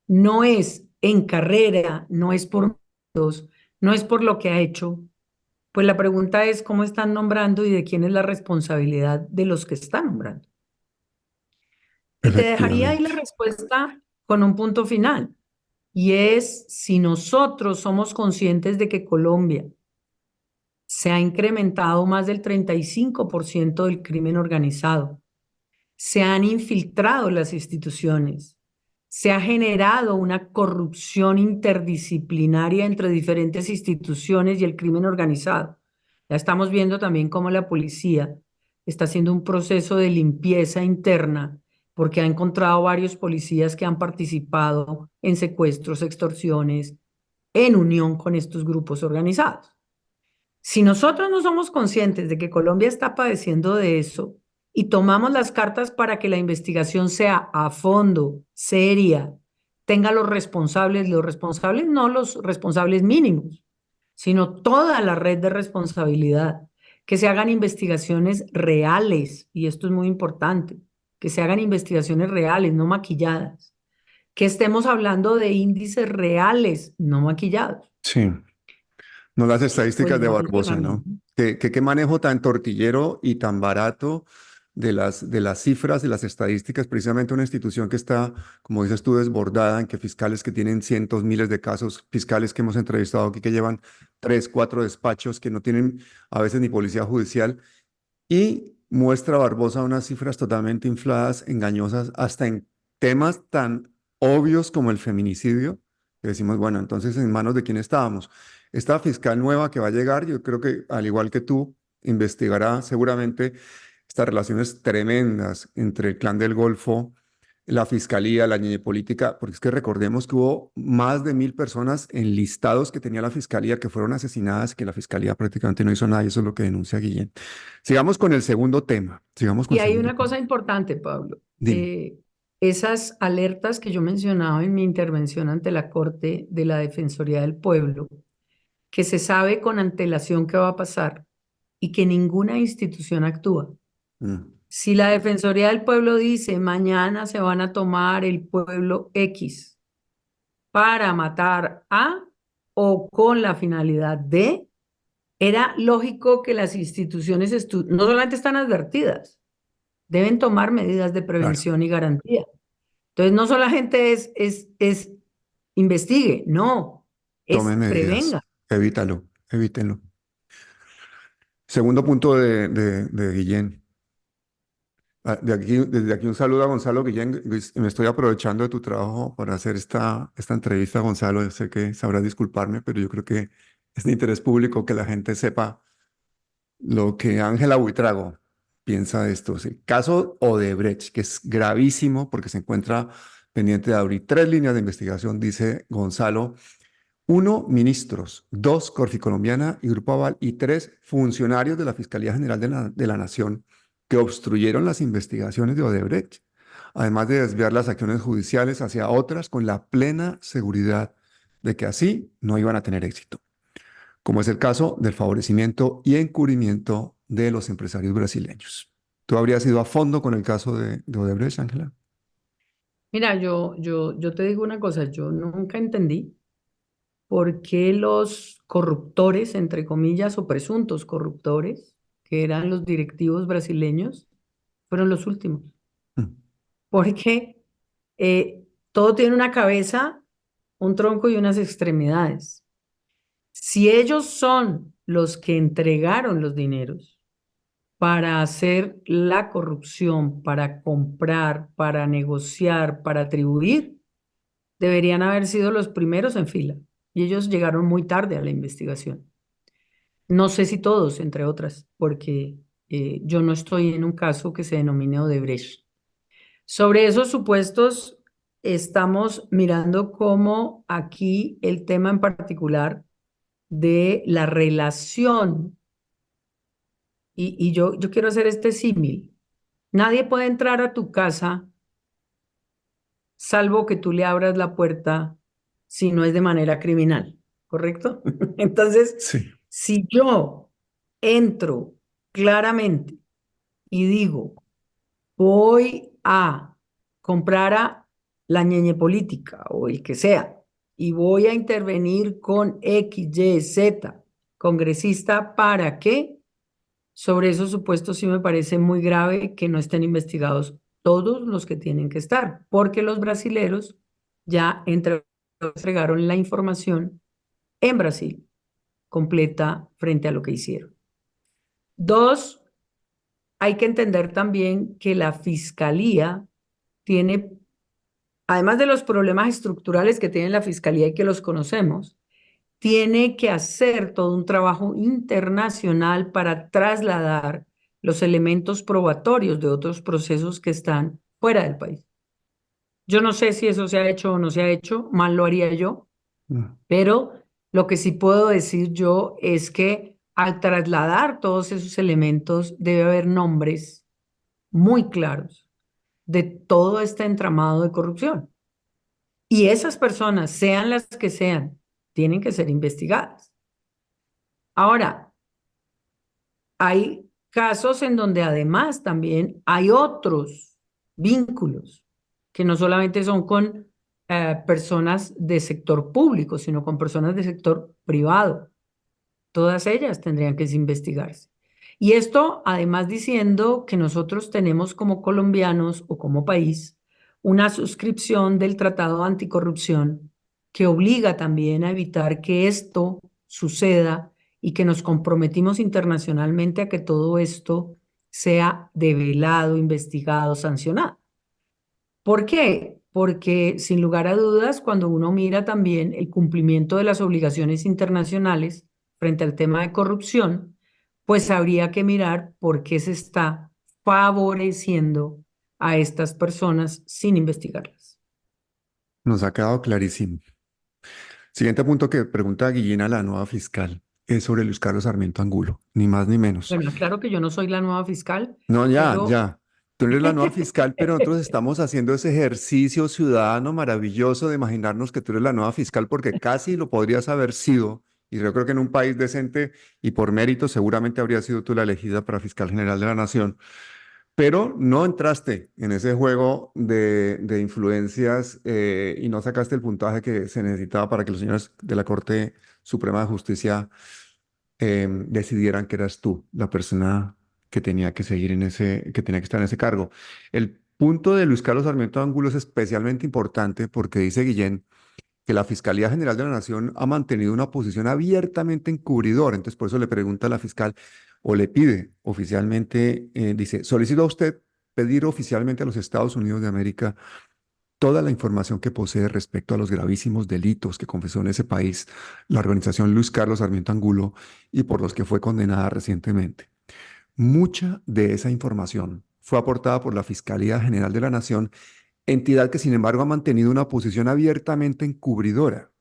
no es en carrera, no es por méritos, no es por lo que ha hecho, pues la pregunta es cómo están nombrando y de quién es la responsabilidad de los que están nombrando. Y te dejaría ahí la Efectivamente. respuesta con un punto final, y es si nosotros somos conscientes de que Colombia se ha incrementado más del 35% del crimen organizado, se han infiltrado las instituciones, se ha generado una corrupción interdisciplinaria entre diferentes instituciones y el crimen organizado. Ya estamos viendo también cómo la policía está haciendo un proceso de limpieza interna porque ha encontrado varios policías que han participado en secuestros, extorsiones, en unión con estos grupos organizados. Si nosotros no somos conscientes de que Colombia está padeciendo de eso y tomamos las cartas para que la investigación sea a fondo, seria, tenga los responsables no los responsables mínimos, sino toda la red de responsabilidad, que se hagan investigaciones reales, y esto es muy importante, que se hagan investigaciones reales, no maquilladas, que estemos hablando de índices reales, no maquillados, Sí. No las pues estadísticas de va a Barbosa, funcionar ¿no? mejor. Qué manejo tan tortillero y tan barato de las cifras, de las estadísticas, precisamente una institución que está, como dices tú, desbordada, en que fiscales que tienen cientos, miles de casos, fiscales que hemos entrevistado aquí que llevan 3, 4 despachos, que no tienen a veces ni policía judicial, y muestra Barbosa unas cifras totalmente infladas, engañosas, hasta en temas tan obvios como el feminicidio, que decimos, bueno, entonces ¿en manos de quién estábamos? Esta fiscal nueva que va a llegar, yo creo que al igual que tú, investigará seguramente estas relaciones tremendas entre el Clan del Golfo, la fiscalía, la ñeñe política, porque es que recordemos que hubo más de 1.000 personas en listados que tenía la fiscalía que fueron asesinadas, que la fiscalía prácticamente no hizo nada, y eso es lo que denuncia Guillén. Sigamos con el segundo tema. Sigamos con Y el hay segundo una tema. cosa importante, Pablo. Dime. Esas alertas que yo mencionaba en mi intervención ante la Corte de la Defensoría del Pueblo, que se sabe con antelación qué va a pasar y que ninguna institución actúa. Mm. Si la Defensoría del Pueblo dice mañana se van a tomar el pueblo X para matar a o con la finalidad de, era lógico que las instituciones no solamente están advertidas, deben tomar medidas de Claro, prevención y garantía. Entonces, no solamente es investigue, no, tome es medidas, prevenga. evítalo, evítenlo. Segundo punto de Guillén. Desde aquí un saludo a Gonzalo Guillén. Me estoy aprovechando de tu trabajo para hacer esta entrevista, Gonzalo. Yo sé que sabrás disculparme, pero yo creo que es de interés público que la gente sepa lo que Ángela Buitrago, piensa de esto. El caso Odebrecht, que es gravísimo porque se encuentra pendiente de abrir 3 líneas de investigación, dice Gonzalo. 1, ministros. 2, Corficolombiana y Grupo Aval. Y 3, funcionarios de la Fiscalía General de la Nación que obstruyeron las investigaciones de Odebrecht, además de desviar las acciones judiciales hacia otras con la plena seguridad de que así no iban a tener éxito, como es el caso del favorecimiento y encubrimiento de los empresarios brasileños. ¿Tú habrías ido a fondo con el caso de Odebrecht, Ángela? Mira, yo te digo una cosa, yo nunca entendí por qué los corruptores, entre comillas, o presuntos corruptores, que eran los directivos brasileños, fueron los últimos. Mm. Porque todo tiene una cabeza, un tronco y unas extremidades. Si ellos son los que entregaron los dineros para hacer la corrupción, para comprar, para negociar, para atribuir, deberían haber sido los primeros en fila. Y ellos llegaron muy tarde a la investigación. No sé si todos, entre otras, porque yo no estoy en un caso que se denomine Odebrecht. Sobre esos supuestos, estamos mirando cómo aquí el tema en particular de la relación, y yo quiero hacer este símil. Nadie puede entrar a tu casa salvo que tú le abras la puerta si no es de manera criminal, ¿correcto? Entonces, Sí. si yo entro claramente y digo, voy a comprar a la ñeñe política o el que sea, y voy a intervenir con X, Y, Z, congresista, ¿para qué? Sobre esos supuestos sí me parece muy grave que no estén investigados todos los que tienen que estar, porque los brasileros ya entregaron la información en Brasil completa frente a lo que hicieron. Dos, hay que entender también que la fiscalía tiene, además de los problemas estructurales que tiene la fiscalía y que los conocemos, tiene que hacer todo un trabajo internacional para trasladar los elementos probatorios de otros procesos que están fuera del país. Yo no sé si eso se ha hecho o no se ha hecho, mal lo haría yo, Mm. pero lo que sí puedo decir yo es que al trasladar todos esos elementos debe haber nombres muy claros de todo este entramado de corrupción. Y esas personas, sean las que sean, tienen que ser investigadas. Ahora, hay casos en donde además también hay otros vínculos que no solamente son con personas de sector público, sino con personas de sector privado. Todas ellas tendrían que investigarse. Y esto además diciendo que nosotros tenemos como colombianos o como país una suscripción del Tratado Anticorrupción que obliga también a evitar que esto suceda y que nos comprometimos internacionalmente a que todo esto sea develado, investigado, sancionado. ¿Por qué? Porque sin lugar a dudas, cuando uno mira también el cumplimiento de las obligaciones internacionales frente al tema de corrupción, pues habría que mirar por qué se está favoreciendo a estas personas sin investigarlas. Nos ha quedado clarísimo. Siguiente punto que pregunta Guillena, la nueva fiscal, es sobre Luis Carlos Sarmiento Angulo, ni más ni menos. Bueno, claro que yo no soy la nueva fiscal, No, ya, pero ya. Tú eres la nueva fiscal, pero nosotros estamos haciendo ese ejercicio ciudadano maravilloso de imaginarnos que tú eres la nueva fiscal porque casi lo podrías haber sido. Y yo creo que en un país decente y por mérito seguramente habría sido tú la elegida para fiscal general de la nación. Pero no entraste en ese juego de influencias y no sacaste el puntaje que se necesitaba para que los señores de la Corte Suprema de Justicia decidieran que eras tú la persona que tenía que seguir en que tenía que estar en ese cargo. El punto de Luis Carlos Sarmiento Angulo es especialmente importante porque dice Guillén que la Fiscalía General de la Nación ha mantenido una posición abiertamente encubridora. Entonces, por eso le pregunta a la fiscal o le pide oficialmente, dice, solicito a usted pedir oficialmente a los Estados Unidos de América toda la información que posee respecto a los gravísimos delitos que confesó en ese país la organización Luis Carlos Sarmiento Angulo y por los que fue condenada recientemente. Mucha de esa información fue aportada por la Fiscalía General de la Nación, entidad que sin embargo ha mantenido una posición abiertamente encubridora.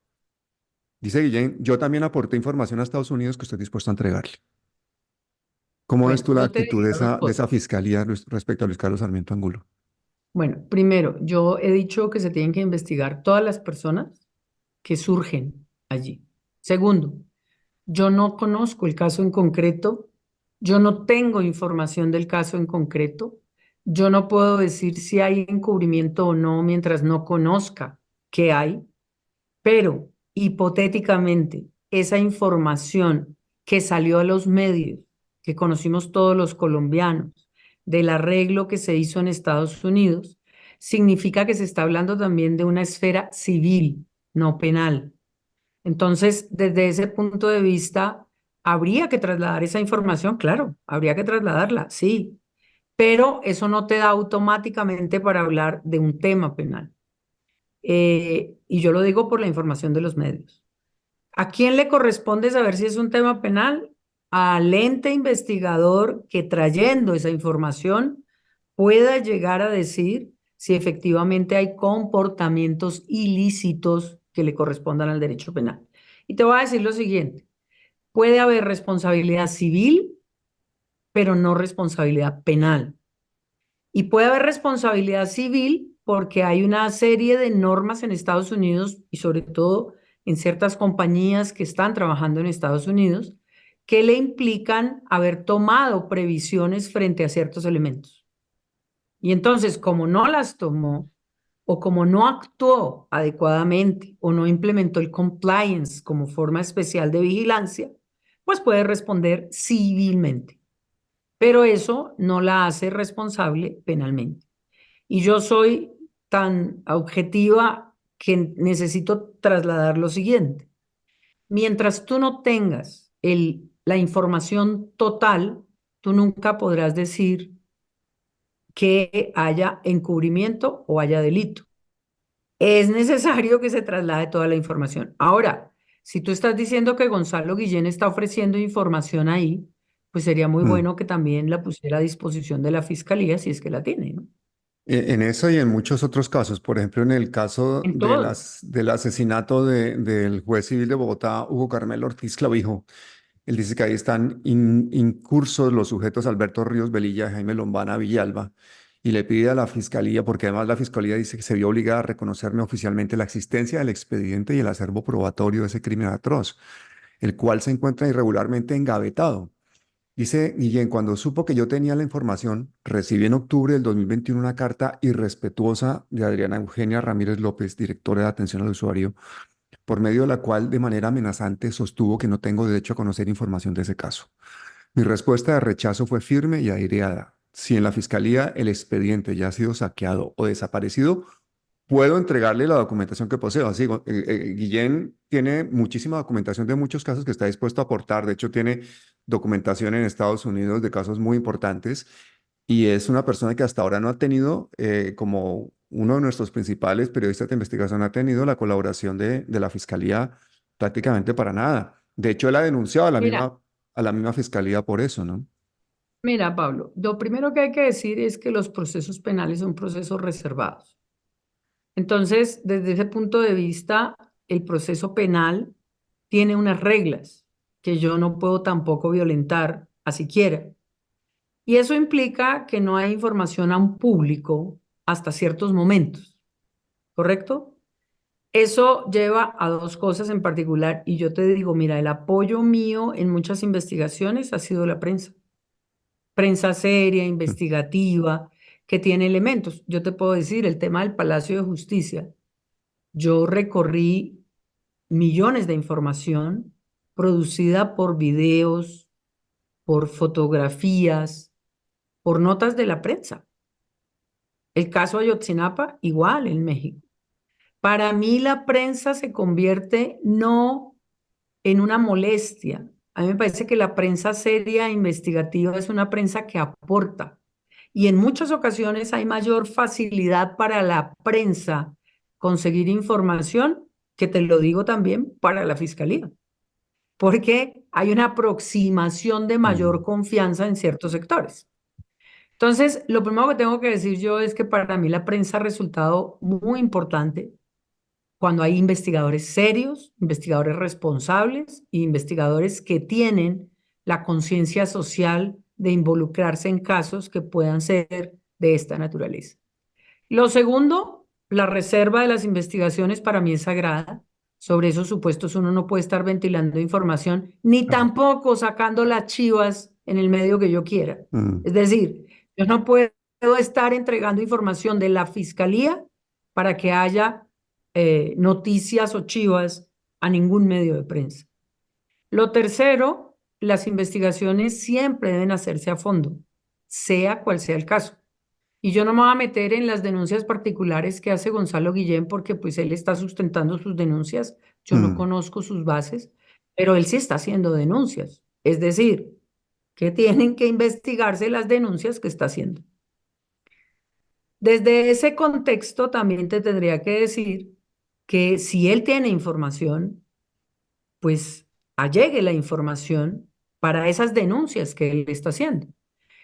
Dice Guillén, yo también aporté información a Estados Unidos que estoy dispuesto a entregarle. ¿Cómo ves Bueno, tú la yo te actitud diría dos de cosas. esa fiscalía respecto a Luis Carlos Sarmiento Angulo? Bueno, primero, yo he dicho que se tienen que investigar todas las personas que surgen allí. Segundo, yo no conozco el caso en concreto, yo no tengo información del caso en concreto, yo no puedo decir si hay encubrimiento o no mientras no conozca qué hay, pero hipotéticamente esa información que salió a los medios, que conocimos todos los colombianos, del arreglo que se hizo en Estados Unidos, significa que se está hablando también de una esfera civil, no penal. Entonces, desde ese punto de vista, habría que trasladar esa información, claro, habría que trasladarla, sí, pero eso no te da automáticamente para hablar de un tema penal. Y yo lo digo por la información de los medios. ¿A quién le corresponde saber si es un tema penal? Al ente investigador que trayendo esa información pueda llegar a decir si efectivamente hay comportamientos ilícitos que le correspondan al derecho penal. Y te voy a decir lo siguiente, puede haber responsabilidad civil, pero no responsabilidad penal. Y puede haber responsabilidad civil porque hay una serie de normas en Estados Unidos y sobre todo en ciertas compañías que están trabajando en Estados Unidos que le implican haber tomado previsiones frente a ciertos elementos. Y entonces, como no las tomó o como no actuó adecuadamente o no implementó el compliance como forma especial de vigilancia, pues puede responder civilmente. Pero eso no la hace responsable penalmente. Y yo soy tan objetiva que necesito trasladar lo siguiente. Mientras tú no tengas la información total, tú nunca podrás decir que haya encubrimiento o haya delito. Es necesario que se traslade toda la información. Ahora, si tú estás diciendo que Gonzalo Guillén está ofreciendo información ahí, pues sería muy Mm. bueno que también la pusiera a disposición de la fiscalía si es que la tiene, ¿no? En eso y en muchos otros casos, por ejemplo, en el caso En todo. del asesinato del juez civil de Bogotá, Hugo Carmelo Ortiz Clavijo, él dice que ahí están incursos los sujetos Alberto Ríos Velilla, Jaime Lombana Villalba, y le pide a la fiscalía, porque además la fiscalía dice que se vio obligada a reconocerme oficialmente la existencia del expediente y el acervo probatorio de ese crimen atroz, el cual se encuentra irregularmente engavetado. Dice Guillén, cuando supo que yo tenía la información, recibí en octubre del 2021 una carta irrespetuosa de Adriana Eugenia Ramírez López, directora de atención al usuario, por medio de la cual de manera amenazante sostuvo que no tengo derecho a conocer información de ese caso. Mi respuesta de rechazo fue firme y aireada. Si en la fiscalía el expediente ya ha sido saqueado o desaparecido, puedo entregarle la documentación que poseo. Así, Guillén tiene muchísima documentación de muchos casos que está dispuesto a aportar. De hecho, tiene documentación en Estados Unidos de casos muy importantes y es una persona que hasta ahora no ha tenido, como uno de nuestros principales periodistas de investigación, ha tenido la colaboración de la fiscalía prácticamente para nada. De hecho, él ha denunciado Mira, a la misma fiscalía por eso, ¿no? mira, Pablo, lo primero que hay que decir es que los procesos penales son procesos reservados. Entonces, desde ese punto de vista, el proceso penal tiene unas reglas que yo no puedo tampoco violentar así quiera. Y eso implica que no hay información a un público hasta ciertos momentos, ¿correcto? Eso lleva a dos cosas en particular y yo te digo, mira, el apoyo mío en muchas investigaciones ha sido la prensa. Prensa seria, Mm. investigativa, que tiene elementos. Yo te puedo decir, el tema del Palacio de Justicia, yo recorrí millones de información producida por videos, por fotografías, por notas de la prensa. El caso Ayotzinapa, igual en México. Para mí la prensa se convierte no en una molestia. A mí me parece que la prensa seria e investigativa es una prensa que aporta. Y en muchas ocasiones hay mayor facilidad para la prensa conseguir información, que te lo digo también, para la fiscalía. porque hay una aproximación de mayor confianza en ciertos sectores. Entonces, lo primero que tengo que decir yo es que para mí la prensa ha resultado muy importante cuando hay investigadores serios, investigadores responsables e investigadores que tienen la conciencia social de involucrarse en casos que puedan ser de esta naturaleza. Lo segundo, la reserva de las investigaciones para mí es sagrada. Sobre esos supuestos uno no puede estar ventilando información, ni Claro. tampoco sacando las chivas en el medio que yo quiera. Mm, Es decir, yo no puedo estar entregando información de la fiscalía para que haya noticias o chivas a ningún medio de prensa. Lo tercero, las investigaciones siempre deben hacerse a fondo, sea cual sea el caso. Y yo no me voy a meter en las denuncias particulares que hace Gonzalo Guillén porque pues él está sustentando sus denuncias. Yo no mm. conozco sus bases, pero él sí está haciendo denuncias. Es decir, que tienen que investigarse las denuncias que está haciendo. Desde ese contexto también te tendría que decir que si él tiene información, pues allegue la información para esas denuncias que él está haciendo.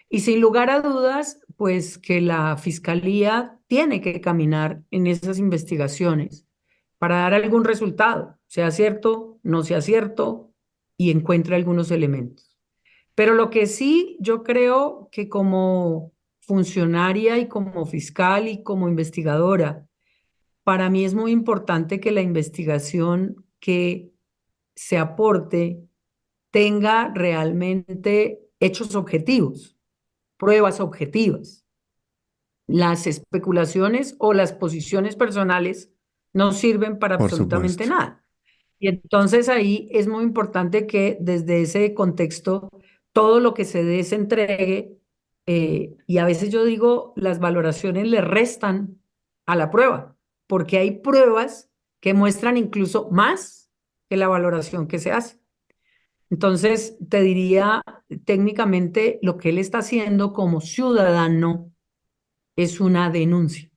Y sin lugar a dudas, pues que la fiscalía tiene que caminar en esas investigaciones para dar algún resultado, sea cierto, no sea cierto, y encuentre algunos elementos. Pero lo que sí yo creo que como funcionaria y como fiscal y como investigadora, para mí es muy importante que la investigación que se aporte tenga realmente hechos objetivos, pruebas objetivas. Las especulaciones o las posiciones personales no sirven para Por absolutamente supuesto. nada. Y entonces ahí es muy importante que desde ese contexto todo lo que se dé se entregue, y a veces yo digo, las valoraciones le restan a la prueba, porque hay pruebas que muestran incluso más que la valoración que se hace. Entonces, te diría, técnicamente lo que él está haciendo como ciudadano es una denuncia.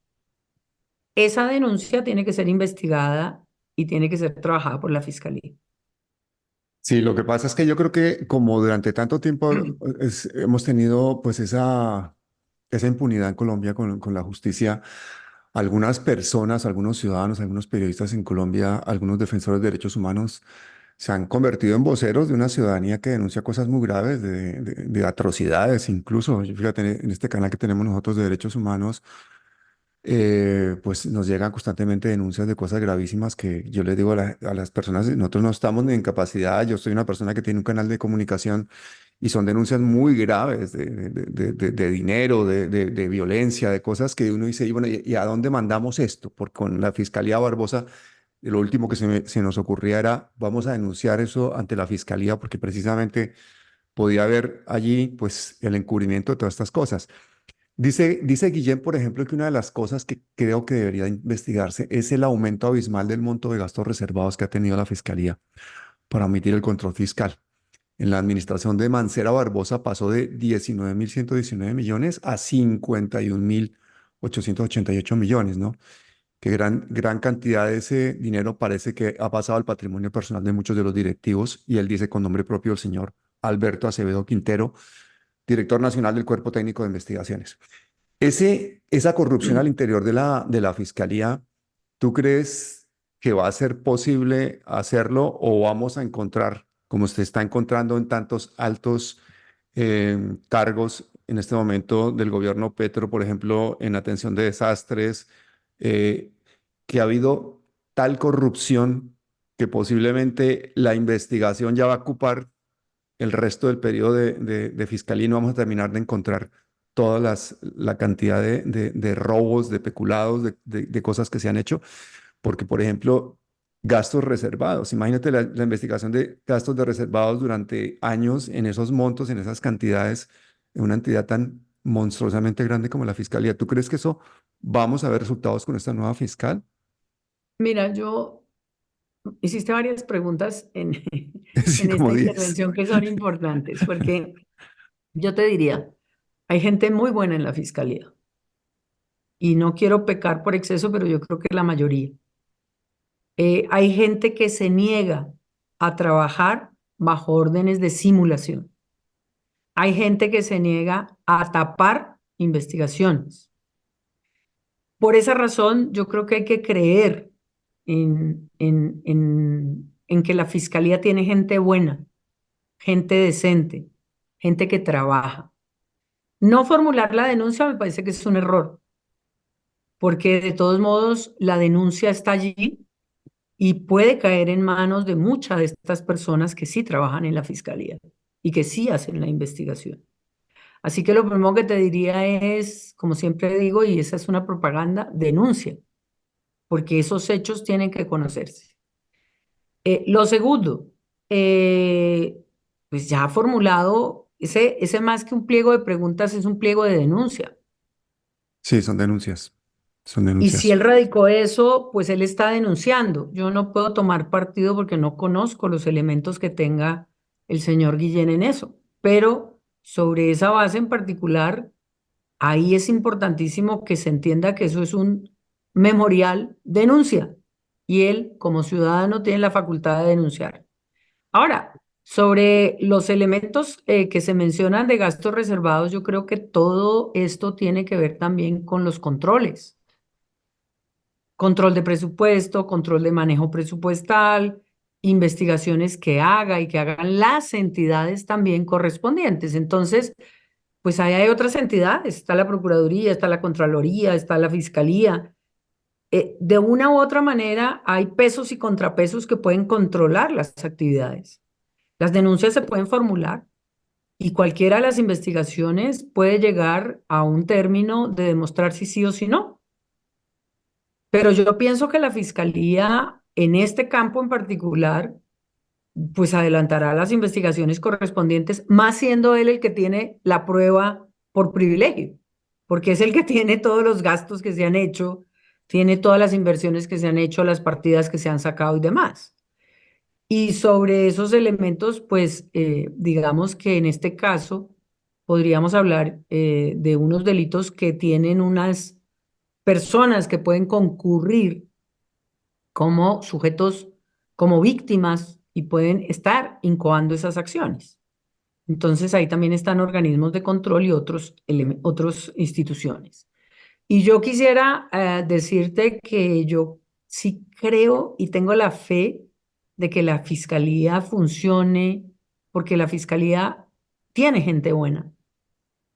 Esa denuncia tiene que ser investigada y tiene que ser trabajada por la fiscalía. Sí, lo que pasa es que yo creo que como durante tanto tiempo hemos tenido pues esa impunidad en Colombia con la justicia, algunas personas, algunos ciudadanos, algunos periodistas en Colombia, algunos defensores de derechos humanos se han convertido en voceros de una ciudadanía que denuncia cosas muy graves, de atrocidades incluso. Fíjate, en este canal que tenemos nosotros de derechos humanos, pues nos llegan constantemente denuncias de cosas gravísimas que yo les digo a las personas, nosotros no estamos ni en capacidad, yo soy una persona que tiene un canal de comunicación y son denuncias muy graves de dinero, de violencia, de cosas que uno dice, y bueno, ¿y a dónde mandamos esto? Porque con la Fiscalía Barbosa, lo último que se nos ocurría era, vamos a denunciar eso ante la Fiscalía porque precisamente podía haber allí pues el encubrimiento de todas estas cosas. Dice Guillén, por ejemplo, que una de las cosas que creo que debería investigarse es el aumento abismal del monto de gastos reservados que ha tenido la Fiscalía para omitir el control fiscal. En la administración de Mancera Barbosa pasó de 19.119 millones a 51.888 millones, ¿no? Que gran cantidad de ese dinero parece que ha pasado al patrimonio personal de muchos de los directivos, y él dice con nombre propio el señor Alberto Acevedo Quintero, director nacional del Cuerpo Técnico de Investigaciones. Esa corrupción al interior de la fiscalía, ¿tú crees que va a ser posible hacerlo o vamos a encontrar, como se está encontrando en tantos altos cargos en este momento del gobierno Petro, por ejemplo, en atención de desastres, eh, que ha habido tal corrupción que posiblemente la investigación ya va a ocupar el resto del periodo de fiscalía y no vamos a terminar de encontrar la cantidad de robos, de peculados, de cosas que se han hecho? Porque, por ejemplo, gastos reservados, imagínate la investigación de gastos de reservados durante años en esos montos, en esas cantidades, en una entidad tan monstruosamente grande como la fiscalía. ¿Tú crees que eso vamos a ver resultados con esta nueva fiscal? Mira, yo hiciste varias preguntas Sí, en como esta dices. intervención que son importantes, porque yo te diría, hay gente muy buena en la fiscalía y no quiero pecar por exceso, pero yo creo que la mayoría. Hay gente que se niega a trabajar bajo órdenes de simulación. Hay gente que se niega a tapar investigaciones. Por esa razón, yo creo que hay que creer en que la fiscalía tiene gente buena, gente decente, gente que trabaja. No formular la denuncia me parece que es un error, porque de todos modos la denuncia está allí y puede caer en manos de muchas de estas personas que sí trabajan en la fiscalía y que sí hacen la investigación. Así que lo primero que te diría es, como siempre digo, y esa es una propaganda, denuncia, porque esos hechos tienen que conocerse. Lo segundo, pues ya ha formulado, ese más que un pliego de preguntas es un pliego de denuncia. Sí, son denuncias. Son Y si denuncias. él radicó eso, pues él está denunciando. Yo no puedo tomar partido porque no conozco los elementos que tenga el señor Guillén en eso. Pero sobre esa base en particular, ahí es importantísimo que se entienda que eso es un memorial denuncia. Y él, como ciudadano, tiene la facultad de denunciar. Ahora, sobre los elementos que se mencionan de gastos reservados, yo creo que todo esto tiene que ver también con los controles. Control de presupuesto, control de manejo presupuestal, investigaciones que haga y que hagan las entidades también correspondientes. Entonces, pues ahí hay otras entidades, está la Procuraduría, está la Contraloría, está la Fiscalía. De una u otra manera, hay pesos y contrapesos que pueden controlar las actividades. Las denuncias se pueden formular y cualquiera de las investigaciones puede llegar a un término de demostrar si sí o si no. Pero yo pienso que la fiscalía, en este campo en particular, pues adelantará las investigaciones correspondientes, más siendo él el que tiene la prueba por privilegio, porque es el que tiene todos los gastos que se han hecho, tiene todas las inversiones que se han hecho, las partidas que se han sacado y demás. Y sobre esos elementos, pues digamos que en este caso podríamos hablar de unos delitos que tienen unas personas que pueden concurrir como sujetos, como víctimas y pueden estar incoando esas acciones. Entonces ahí también están organismos de control y otras instituciones. Y yo quisiera decirte que yo sí creo y tengo la fe de que la fiscalía funcione, porque la fiscalía tiene gente buena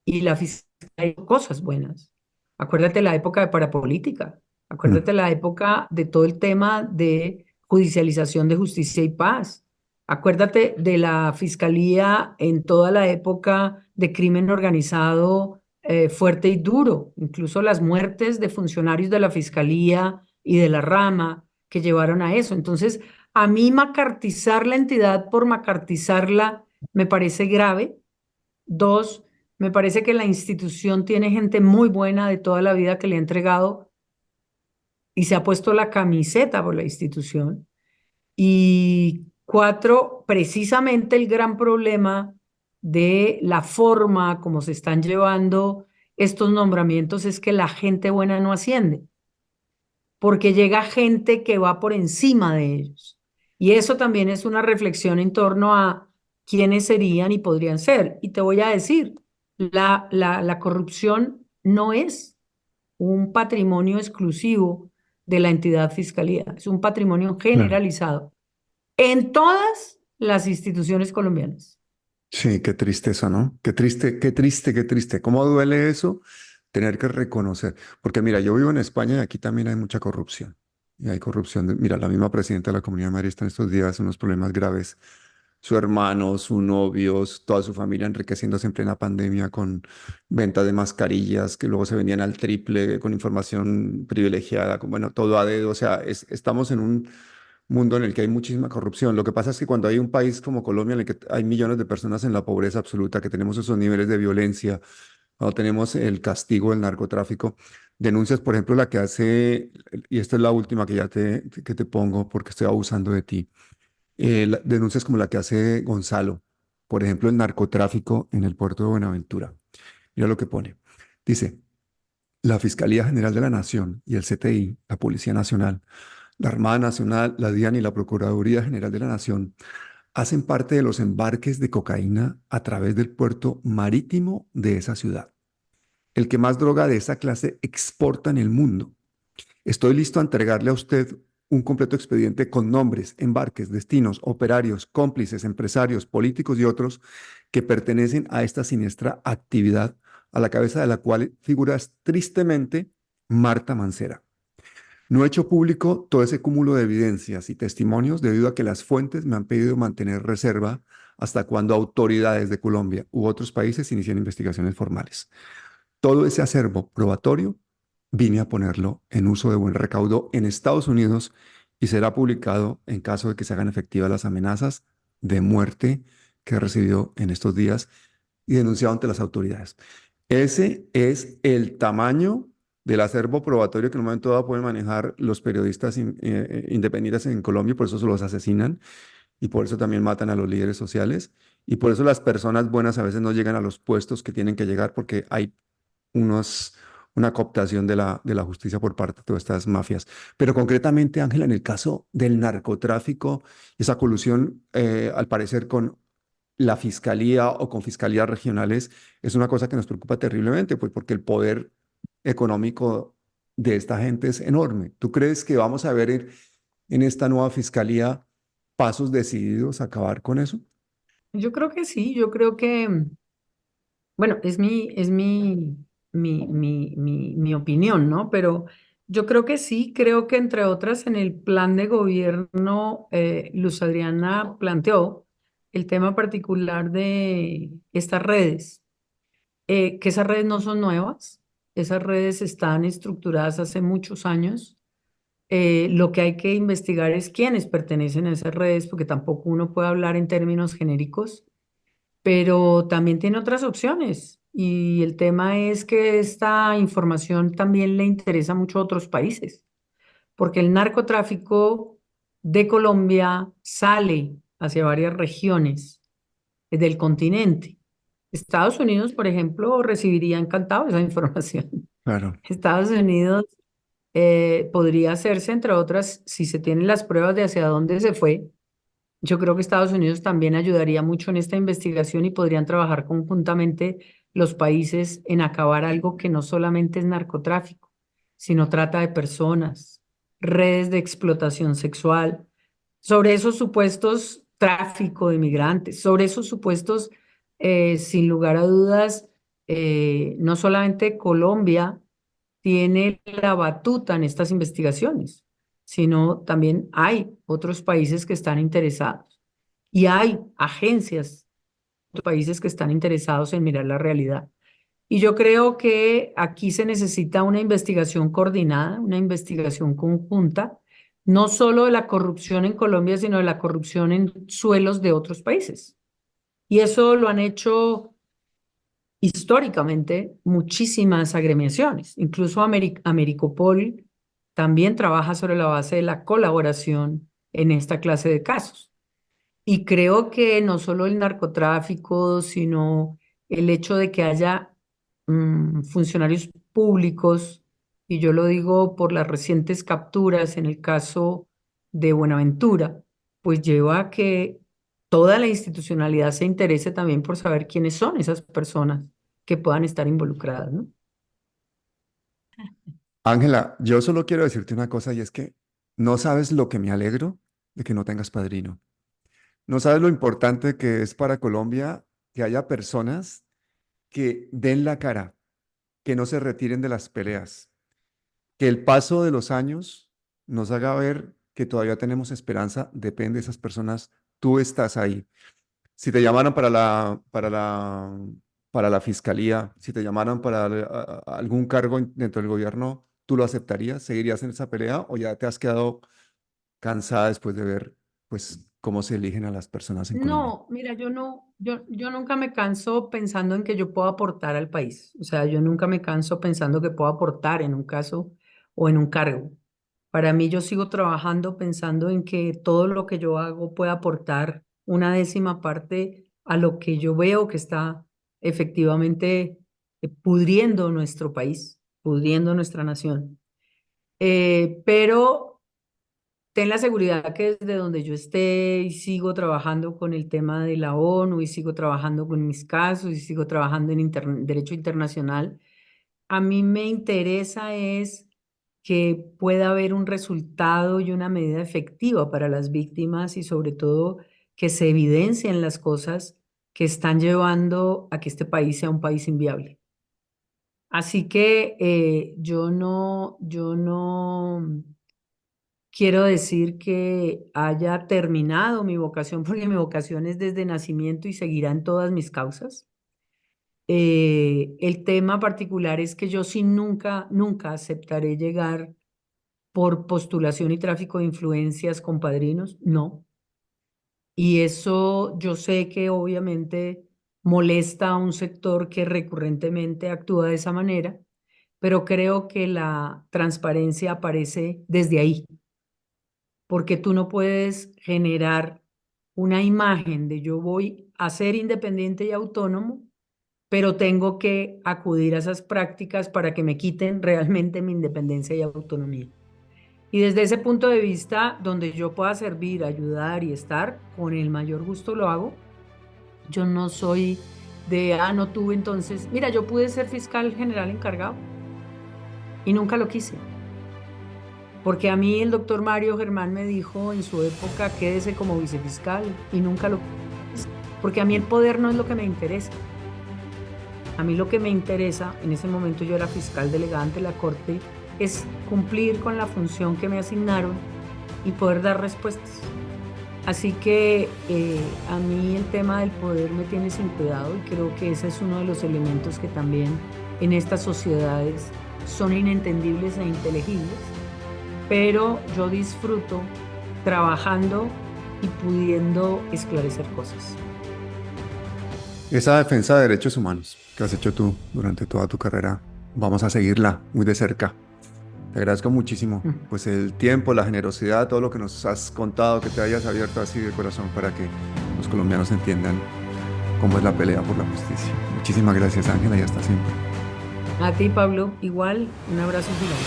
y la fiscalía hay cosas buenas. Acuérdate la época de parapolítica, Mm. acuérdate la época de todo el tema de judicialización de justicia y paz. Acuérdate de la fiscalía en toda la época de crimen organizado fuerte y duro, incluso las muertes de funcionarios de la fiscalía y de la rama que llevaron a eso. Entonces, a mí macartizar la entidad por macartizarla me parece grave. Dos, me parece que la institución tiene gente muy buena de toda la vida que le ha entregado y se ha puesto la camiseta por la institución. Y cuatro, precisamente el gran problema de la forma como se están llevando estos nombramientos es que la gente buena no asciende, porque llega gente que va por encima de ellos. Y eso también es una reflexión en torno a quiénes serían y podrían ser. Y te voy a decir, la corrupción no es un patrimonio exclusivo de la entidad fiscalía, es un patrimonio Claro. generalizado en todas las instituciones colombianas. Sí, qué triste eso, ¿no? Qué triste, qué triste, qué triste. ¿Cómo duele eso? Tener que reconocer. Porque mira, yo vivo en España y aquí también hay mucha corrupción. Y hay corrupción. Mira, la misma presidenta de la Comunidad de Madrid está en estos días en unos problemas graves. Su hermano, su novio, toda su familia enriqueciéndose en plena pandemia con venta de mascarillas que luego se vendían al triple con información privilegiada, con, bueno, todo a dedo. O sea, estamos en un mundo en el que hay muchísima corrupción. Lo que pasa es que cuando hay un país como Colombia en el que hay millones de personas en la pobreza absoluta, que tenemos esos niveles de violencia, cuando tenemos el castigo del narcotráfico, denuncias, por ejemplo, la que hace, y esta es la última que ya que te pongo porque estoy abusando de ti, denuncias como la que hace Gonzalo, por ejemplo, el narcotráfico en el puerto de Buenaventura. Mira lo que pone. Dice, la Fiscalía General de la Nación y el CTI, la Policía Nacional, la Armada Nacional, la DIAN y la Procuraduría General de la Nación hacen parte de los embarques de cocaína a través del puerto marítimo de esa ciudad. El que más droga de esa clase exporta en el mundo. Estoy listo a entregarle a usted un completo expediente con nombres, embarques, destinos, operarios, cómplices, empresarios, políticos y otros que pertenecen a esta siniestra actividad, a la cabeza de la cual figura tristemente Marta Mancera. No he hecho público todo ese cúmulo de evidencias y testimonios debido a que las fuentes me han pedido mantener reserva hasta cuando autoridades de Colombia u otros países inicien investigaciones formales. Todo ese acervo probatorio vine a ponerlo en uso de buen recaudo en Estados Unidos y será publicado en caso de que se hagan efectivas las amenazas de muerte que he recibido en estos días y denunciado ante las autoridades. Ese es el tamaño del acervo probatorio que en un momento dado pueden manejar los periodistas independientes en Colombia, por eso se los asesinan y por eso también matan a los líderes sociales y por eso las personas buenas a veces no llegan a los puestos que tienen que llegar porque hay una cooptación de la justicia por parte de todas estas mafias. Pero concretamente, Ángela, en el caso del narcotráfico, esa colusión, al parecer, con la fiscalía o con fiscalías regionales, es una cosa que nos preocupa terriblemente, pues porque el poder económico de esta gente es enorme. ¿Tú crees que vamos a ver en esta nueva fiscalía pasos decididos a acabar con eso? Yo creo que sí, yo creo que, bueno, mi opinión, ¿no? Pero yo creo que sí, creo que entre otras en el plan de gobierno, Luz Adriana planteó el tema particular de estas redes, que esas redes no son nuevas, esas redes están estructuradas hace muchos años. Lo que hay que investigar es quiénes pertenecen a esas redes, porque tampoco uno puede hablar en términos genéricos, pero también tiene otras opciones. Y el tema es que esta información también le interesa mucho a otros países, porque el narcotráfico de Colombia sale hacia varias regiones del continente. Estados Unidos, por ejemplo, recibiría encantado esa información. Claro. Estados Unidos podría hacerse, entre otras, si se tienen las pruebas de hacia dónde se fue. Yo creo que Estados Unidos también ayudaría mucho en esta investigación y podrían trabajar conjuntamente los países en acabar algo que no solamente es narcotráfico, sino trata de personas, redes de explotación sexual, sobre esos supuestos tráfico de migrantes, sobre esos supuestos, sin lugar a dudas, no solamente Colombia tiene la batuta en estas investigaciones, sino también hay otros países que están interesados y hay agencias de otros países que están interesados en mirar la realidad. Y yo creo que aquí se necesita una investigación coordinada, una investigación conjunta, no solo de la corrupción en Colombia, sino de la corrupción en suelos de otros países. Y eso lo han hecho históricamente muchísimas agremiaciones. Incluso Americopol también trabaja sobre la base de la colaboración en esta clase de casos. Y creo que no solo el narcotráfico, sino el hecho de que haya funcionarios públicos, y yo lo digo por las recientes capturas en el caso de Buenaventura, pues lleva a que toda la institucionalidad se interese también por saber quiénes son esas personas que puedan estar involucradas, ¿no? Ángela, yo solo quiero decirte una cosa y es que no sabes lo que me alegro de que no tengas padrino. No sabes lo importante que es para Colombia que haya personas que den la cara, que no se retiren de las peleas, que el paso de los años nos haga ver que todavía tenemos esperanza, depende de esas personas, tú estás ahí. Si te llamaran para la fiscalía, si te llamaran para algún cargo dentro del gobierno, ¿tú lo aceptarías? ¿Seguirías en esa pelea o ya te has quedado cansada después de ver, pues, cómo se eligen a las personas en Colombia? No, mira, yo nunca me canso pensando en que yo puedo aportar al país. O sea, yo nunca me canso pensando que puedo aportar en un caso o en un cargo. Para mí, yo sigo trabajando pensando en que todo lo que yo hago puede aportar una décima parte a lo que yo veo que está efectivamente pudriendo nuestro país, pudriendo nuestra nación. Pero ten la seguridad que desde donde yo esté y sigo trabajando con el tema de la ONU y sigo trabajando con mis casos y sigo trabajando en derecho internacional, a mí me interesa es que pueda haber un resultado y una medida efectiva para las víctimas y sobre todo que se evidencien las cosas que están llevando a que este país sea un país inviable. Así que yo no quiero decir que haya terminado mi vocación, porque mi vocación es desde nacimiento y seguirá en todas mis causas. El tema particular es que yo sí nunca aceptaré llegar por postulación y tráfico de influencias con padrinos, no. Y eso yo sé que obviamente molesta a un sector que recurrentemente actúa de esa manera, pero creo que la transparencia aparece desde ahí, porque tú no puedes generar una imagen de yo voy a ser independiente y autónomo, pero tengo que acudir a esas prácticas para que me quiten realmente mi independencia y autonomía. Y desde ese punto de vista, donde yo pueda servir, ayudar y estar, con el mayor gusto lo hago. Yo no soy no tuve entonces, mira, yo pude ser fiscal general encargado y nunca lo quise. Porque a mí el doctor Mario Germán me dijo en su época, quédese como vicefiscal y nunca lo quise. Porque a mí el poder no es lo que me interesa. A mí lo que me interesa, en ese momento yo era fiscal delegada ante la Corte, es cumplir con la función que me asignaron y poder dar respuestas. Así que a mí el tema del poder me tiene sin cuidado y creo que ese es uno de los elementos que también en estas sociedades son inentendibles e inteligibles, pero yo disfruto trabajando y pudiendo esclarecer cosas. Esa defensa de derechos humanos que has hecho tú durante toda tu carrera, vamos a seguirla muy de cerca. Te agradezco muchísimo, pues el tiempo, la generosidad, todo lo que nos has contado, que te hayas abierto así de corazón para que los colombianos entiendan cómo es la pelea por la justicia. Muchísimas gracias, Ángela, y hasta siempre. A ti, Pablo, igual, un abrazo gigante.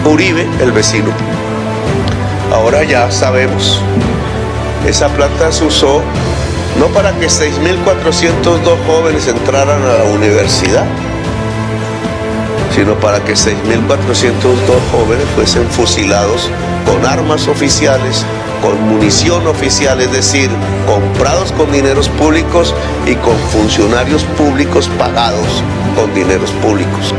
Uribe, el vecino. Ahora ya sabemos, esa plata se usó no para que 6.402 jóvenes entraran a la universidad, sino para que 6.402 jóvenes fuesen fusilados con armas oficiales, con munición oficial, es decir, comprados con dineros públicos y con funcionarios públicos pagados con dineros públicos.